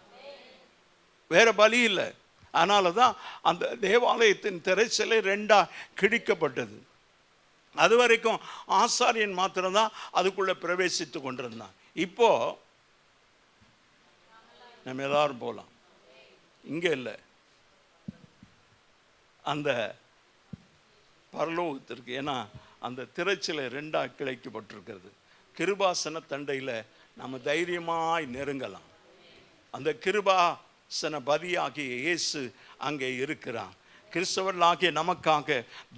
வேற பலி இல்லை. அதனால தான் அந்த தேவாலயத்தின் திரைச்சிலை 2ஆ கிழிக்கப்பட்டது. அது வரைக்கும் ஆசாரியன் மாத்திரம்தான் அதுக்குள்ள பிரவேசித்து கொண்டிருந்தான். இப்போ நம்ம எல்லாரும் போகலாம், இங்கே இல்லை. அந்த பரலோகத்திற்கு, ஏன்னா அந்த திரைச்சிலை 2ஆ கிளைக்கப்பட்டிருக்கிறது. கிருபாசன தண்டையில் நம்ம தைரியமாய் நெருங்கலாம். அந்த கிருபாசன பதியாகிய இயேசு அங்கே இருக்கிறார். கிறிஸ்தவர்களாகிய நமக்காக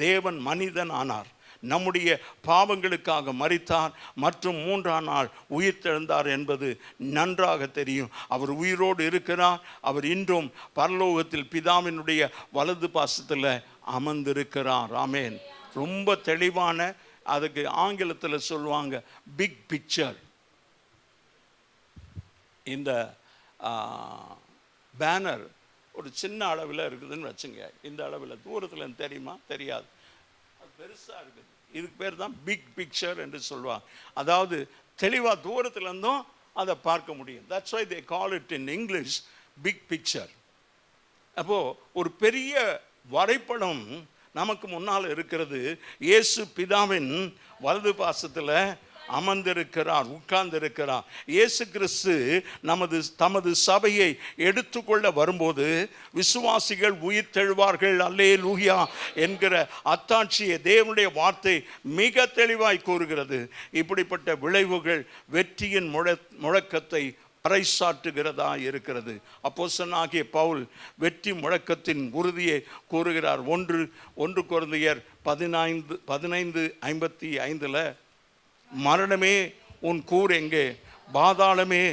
தேவன் மனிதன் ஆனார், நம்முடைய பாவங்களுக்காக மரித்தார் மற்றும் 3ஆம் நாள் உயிர்த்தெழுந்தார் என்பது நன்றாக தெரியும். அவர் உயிரோடு இருக்கிறார். அவர் இன்றும் பரலோகத்தில் பிதாவினுடைய வலது பாசத்தில் அமர்ந்திருக்கிறார். ஆமென். ரொம்ப தெளிவான, அதுக்கு ஆங்கிலத்தில் சொல்லுவாங்க பிக் பிக்சர். இந்த பேனர் ஒரு சின்ன அளவில் இருக்குதுன்னு வச்சுங்க. இந்த அளவில் தூரத்தில் தெரியுமா? தெரியாது. அது பெருசாக இருக்குது. இதுக்கு பேர் தான் பிக் பிக்சர் என்று சொல்லுவாங்க. அதாவது தெளிவாக தூரத்துலேருந்தும் அதை பார்க்க முடியும். That's why they call it in English big picture. அப்போது ஒரு பெரிய வரைபடம் நமக்கு முன்னால் இருக்கிறது. இயேசு பிதாவின் வலது பாசத்தில் அமர்ந்திருக்கிறார், உட்கார்ந்திருக்கிறார். இயேசு கிறிஸ்து தமது சபையை எடுத்துக்கொள்ள வரும்போது விசுவாசிகள் உயிர் தெழுவார்கள் அல்லேலூயா என்கிற அத்தாட்சியை தேவனுடைய வார்த்தை மிக தெளிவாய் கூறுகிறது. இப்படிப்பட்ட விளைவுகள் வெற்றியின் முழக்கத்தை பறைசாற்றுகிறதா இருக்கிறது. அப்போஸ்தலனாகிய பவுல் வெற்றி முழக்கத்தின் உறுதியை கூறுகிறார். 1 கொரிந்தியர் 15:55 மரணமே உன் கூர் எங்கே, பாதாளமே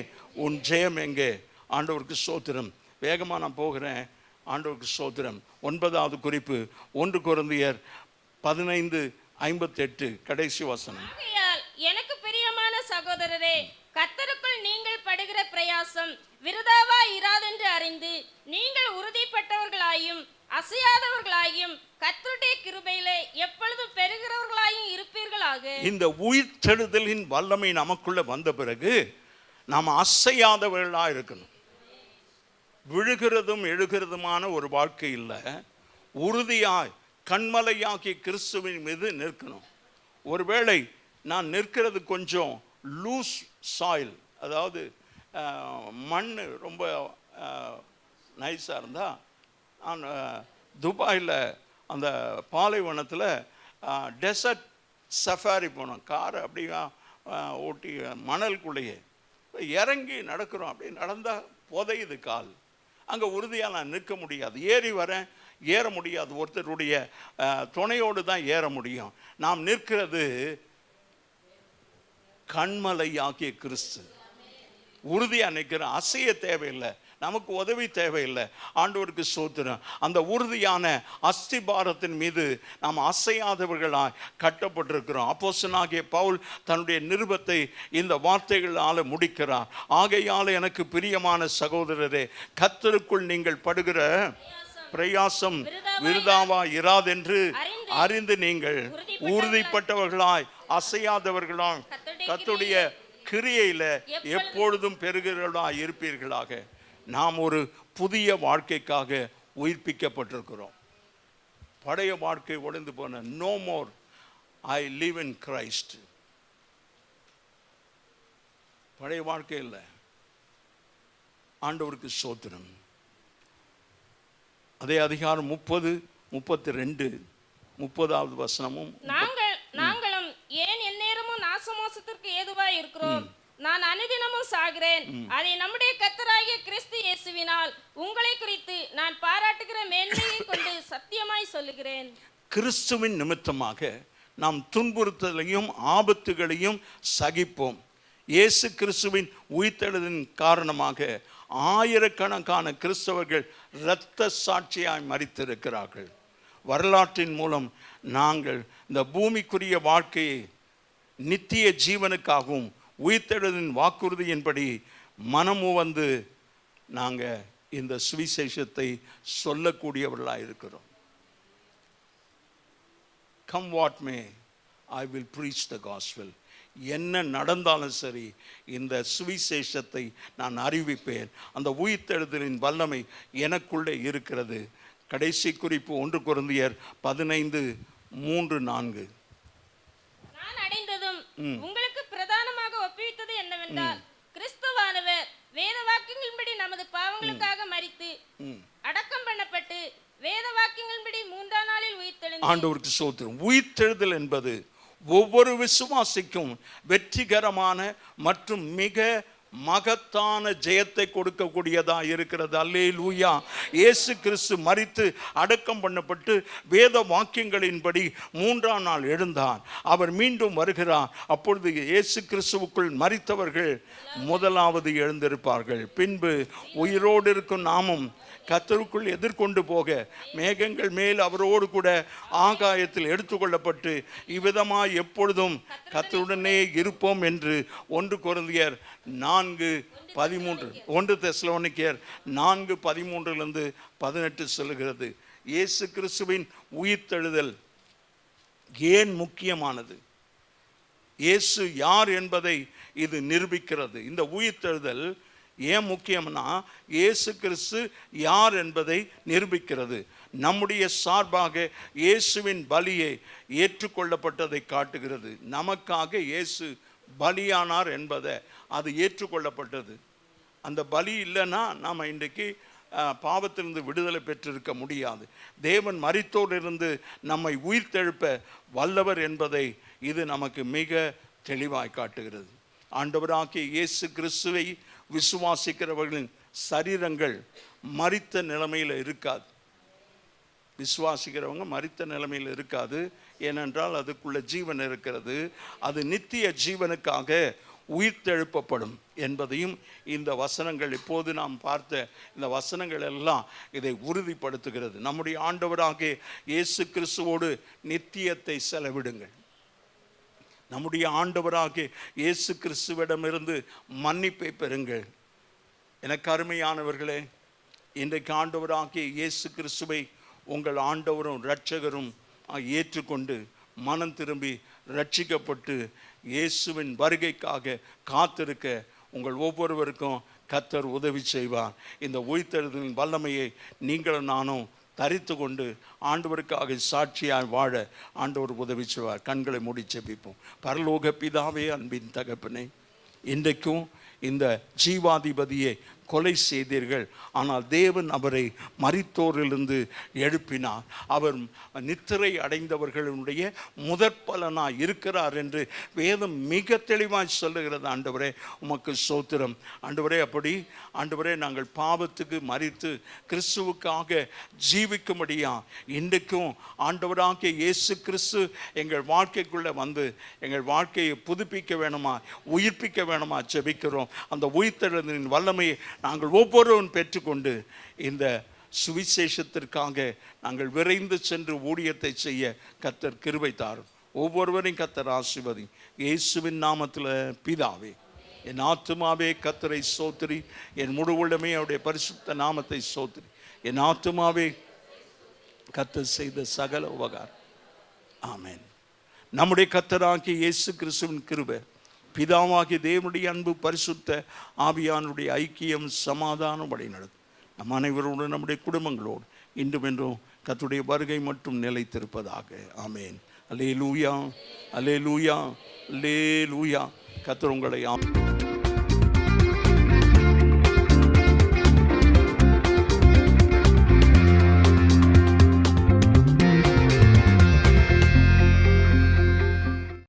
உன் ஜெயம் எங்கே. ஆண்டவருக்கு ஸ்தோத்திரம். வேகமாக நான் போகிறேன். ஆண்டவருக்கு ஸ்தோத்திரம். 9வது குறிப்பு 1 கொரிந்தியர் 15:58 கடைசி வசனம். எனக்கு பிரியமான சகோதரரே, கர்த்தருக்குள் நீங்கள் படுகிற பிரயாசம் விருதாவா இராதென்று அறிந்து நீங்கள் உறுதிப்பட்டவர்களாயும் அசையாதவர்களாயும் கர்த்தருடைய கிருபையிலே எப்பொழுதும் பெறுகிறவர்களாயும் இருப்பீர்களாக. இந்த உயிர்த்தெழுதலின் வல்லமை நமக்குள்ள வந்த பிறகு நாம் அசையாதவர்களாக இருக்கணும். விழுகிறதும் எழுகிறதுமான ஒரு வாழ்க்கை இல்லை. உறுதியாய் கண்மலையாகிய கிறிஸ்துவின் மீது நிற்கணும். ஒருவேளை நான் நிற்கிறது கொஞ்சம் லூஸ் சாயில், அதாவது மண் ரொம்ப நைஸாக இருந்தால், நான் துபாயில் அந்த பாலைவனத்தில் டெசர்ட் சஃபாரி போனோம். காரை அப்படியே ஓட்டி மணலுக்குள்ளேயே இறங்கி நடக்கிறோம். அப்படி நடந்தால் புதையுது கால். அங்கே உறுதியாக நான் நிற்க முடியாது. ஏற முடியாது. ஒருத்தருடைய துணையோடு தான் ஏற முடியும். நாம் நிற்கிறது கண்மலையாகிய கிறிஸ்து. உறுதியாக நிற்கிறோம். அசைய தேவையில்லை, நமக்கு உதவி தேவையில்லை. ஆண்டவருக்கு ஸ்தோத்திரம். அந்த உறுதியான அஸ்திபாரத்தின் மீது நாம் அசையாதவர்களாய் கட்டப்பட்டிருக்கிறோம். அப்போஸ்தலனாகிய பவுல் தன்னுடைய நிருபத்தை இந்த வார்த்தைகளால் முடிக்கிறார். ஆகையால் எனக்கு பிரியமான சகோதரரே, கர்த்தருக்குள் நீங்கள் படுகிற பிரயாசம் விருதாவா இராதென்று அறிந்து நீங்கள் உறுதிப்பட்டவர்களாய் அசையாதவர்களாய் கர்த்தருடைய கிரியையில எப்பொழுதும் பெறுகிறவர்களாய் இருப்பீர்களாக. நாம் ஒரு புதிய வாழ்க்கைக்காக உயிர்ப்பிக்கப்பட்டிருக்கிறோம். பழைய வாழ்க்கை ஒளிந்து போன. No more I live in Christ. பழைய வாழ்க்கை இல்லை. ஆண்டவருக்கு ஸ்தோத்திரம். அதே அதிகாரம் 30:32 வசனமும் நாங்களும் ஏன் எந்நேரமும் நாசமோசத்திற்கு ஏதுவாய் இருக்கிறோம். நான் அனுதினமும் சாகிறேன். அதை நம்முடைய கர்த்தராகிய கிறிஸ்து இயேசுவினால் உங்களை குறித்து நான் பாராட்டுகிற மேன்மையை கொண்டு சத்தியமாய் சொல்லுகிறேன். கிறிஸ்துவின் நிமித்தமாக நாம் துன்புறுத்தலையும் ஆபத்துகளையும் சகிப்போம். இயேசு கிறிஸ்துவின் உயிர்த்தெழுதலின் காரணமாக ஆயிரக்கணக்கான கிறிஸ்தவர்கள் இரத்த சாட்சியாய் மரித்திருக்கிறார்கள். வரலாற்றின் மூலம் நாங்கள் இந்த பூமிக்குரிய வாழ்க்கையை நித்திய ஜீவனுக்காகவும் உயிர்த்தெழுதலின் வாக்குறுதியின்படி மனமு வந்து நாங்கள் இந்த சுவிசேஷத்தை சொல்லக்கூடியவர்களாக இருக்கிறோம். Come what May, I will preach the gospel. என்ன நடந்தாலும் சரி, இந்த சுவிசேஷத்தை நான் அறிவிப்பேன். அந்த உயிர்த்தெழுதலின் வல்லமை எனக்குள்ளே இருக்கிறது. கடைசி குறிப்பு 1 கொரிந்தியர் 15:3-4. நான் அடைந்ததும் உங்களுக்கு பிரதானமாக ஒப்புவித்தது என்னவென்றால், கிறிஸ்துவானவர் வேத வாக்கியங்களின்படி நமது பாவங்களுக்காக மரித்து அடக்கம் பண்ணப்பட்டு வேத வாக்கியங்களின்படி 3ஆம் நாளில் உயிர்த்தெழுந்தார். ஆண்டவருக்கு ஸ்தோத்திரம். உயிர்த்தெழுதல் என்பது ஒவ்வொரு விசுவாசிக்கும் வெற்றிகரமான மற்றும் மிக மகத்தான ஜெயத்தை கொடுக்கக்கூடியதா இருக்கிறது. அல்லேலூயா. இயேசு கிறிஸ்து மரித்து அடக்கம் பண்ணப்பட்டு வேத வாக்கியங்களின்படி 3ஆம் நாள் எழுந்தார். அவர் மீண்டும் வருகிறார். அப்பொழுது இயேசு கிறிஸ்துவுக்குள் மரித்தவர்கள் முதலாவது எழுந்திருப்பார்கள். பின்பு உயிரோடு இருக்கும் நாமும் கர்த்தருக்குள் எதிர்கொண்டு போக மேகங்கள் மேல் அவரோடு கூட ஆகாயத்தில் எடுத்துக்கொள்ளப்பட்டு இவ்விதமாய் எப்பொழுதும் கர்த்தருடனே இருப்போம் என்று 1 கொரிந்தியர் 4:13. 1 தெசலோனிக்கேயர் 4:13-18 சொல்லுகிறது. இயேசு கிறிஸ்துவின் உயிர்த்தெழுதல் ஏன் முக்கியமானது, இயேசு யார் என்பதை இது நிரூபிக்கிறது. இந்த உயிர்த்தெழுதல் ஏன் முக்கியம்னா, இயேசு கிறிஸ்து யார் என்பதை நிரூபிக்கிறது. நம்முடைய சார்பாக இயேசுவின் பலியை ஏற்றுக்கொள்ளப்பட்டதை காட்டுகிறது. நமக்காக இயேசு பலியானார் என்பதை அது ஏற்றுக்கொள்ளப்பட்டது. அந்த பலி இல்லைன்னா நாம் இன்றைக்கு பாவத்திலிருந்து விடுதலை பெற்றிருக்க முடியாது. தேவன் மரித்தோரிலிருந்து நம்மை உயிர்த்தெழுப்ப வல்லவர் என்பதை இது நமக்கு மிக தெளிவாய் காட்டுகிறது. ஆண்டவராகிய இயேசு கிறிஸ்துவை விசுவாசிக்கிறவர்களின் சரீரங்கள் மரித்த நிலைமையில் இருக்காது. விசுவாசிக்கிறவங்க மரித்த நிலைமையில் இருக்காது. ஏனென்றால் அதுக்குள்ள ஜீவன் இருக்கிறது. அது நித்திய ஜீவனுக்காக உயிர்த்தெழுப்பப்படும் என்பதையும் இந்த வசனங்கள், இப்போது நாம் பார்த்த இந்த வசனங்கள் எல்லாம் இதை உறுதிப்படுத்துகிறது. நம்முடைய ஆண்டவராகிய இயேசு கிறிஸ்துவோடு நித்தியத்தை செலவிடுங்கள். நம்முடைய ஆண்டவராகிய இயேசு கிறிஸ்துவிடமிருந்து மன்னிப்பை பெறுங்கள். எனக்கு அருமையானவர்களே, இன்றைக்கு ஆண்டவராகிய இயேசு கிறிஸ்துவை உங்கள் ஆண்டவரும் இரட்சகரும் ஏற்றுக்கொண்டு மனம் திரும்பி ரட்சிக்கப்பட்டு இயேசுவின் வருகைக்காக காத்திருக்க உங்கள் ஒவ்வொருவருக்கும் கர்த்தர் உதவி செய்வார். இந்த உயிர்த்தெழுதலின் வல்லமையை நீங்களும் நானும் தரித்து கொண்டு ஆண்டவருக்காக சாட்சியாய் வாழ ஆண்டவர் உதவி செய்வார். கண்களை மூடி ஜெபிப்போம். பரலோக பிதாவே, அன்பின் தகப்பனே, இன்றைக்கும் இந்த ஜீவாதிபதியை கொலை செய்தீர்கள். ஆனால் தேவன் அவரை மரித்தோரிலிருந்து எழுப்பினார். அவர் நித்திரை அடைந்தவர்களுடைய முதற் பலனாய் இருக்கிறார் என்று வேதம் மிக தெளிவாய் சொல்லுகிறது. ஆண்டவரே, உமக்கு ஸ்தோத்திரம். ஆண்டவரே, அப்படி ஆண்டவரே, நாங்கள் பாவத்துக்கு மரித்து கிறிஸ்துவுக்காக ஜீவிக்கும்படியா இன்றைக்கும் ஆண்டவராகிய இயேசு கிறிஸ்து எங்கள் வாழ்க்கைக்குள்ளே வந்து எங்கள் வாழ்க்கையை புதுப்பிக்க வேணுமா, உயிர்ப்பிக்க வேணுமா ஜெபிக்கிறோம். அந்த உயிர்த்தெழுதலின் வல்லமையை நாங்கள் ஒவ்வொருவரும் பெற்றுக்கொண்டு இந்த சுவிசேஷத்திற்காக நாங்கள் விரைந்து சென்று ஊழியத்தை செய்ய கர்த்தர் கிருபை தாரும். ஒவ்வொருவரையும் கர்த்தர் ஆசீர்வதி. இயேசுவின் நாமத்தில் பிதாவே. என் ஆத்துமாவே கர்த்தரை ஸ்தோத்திரி, என் முழு உள்ளமே அவருடைய பரிசுத்த நாமத்தை ஸ்தோத்திரி. என் ஆத்துமாவே கர்த்தர் செய்த சகல உபகாரம். ஆமென். நம்முடைய கர்த்தராகிய இயேசு கிறிஸ்துவின் கிருபை, பிதாவாகிய தேவனுடைய அன்பு, பரிசுத்த ஆவியானுடைய ஐக்கியம், சமாதானம் வழிநடத்தும் நம் அனைவரோடு நம்முடைய குடும்பங்களோடு இன்றும் என்றும் கர்த்தருடைய வருகை மட்டும் நிலைத்திருப்பதாக. ஆமென். அல்லேலூயா, அல்லேலூயா, அல்லேலூயா. கர்த்தர் உங்களை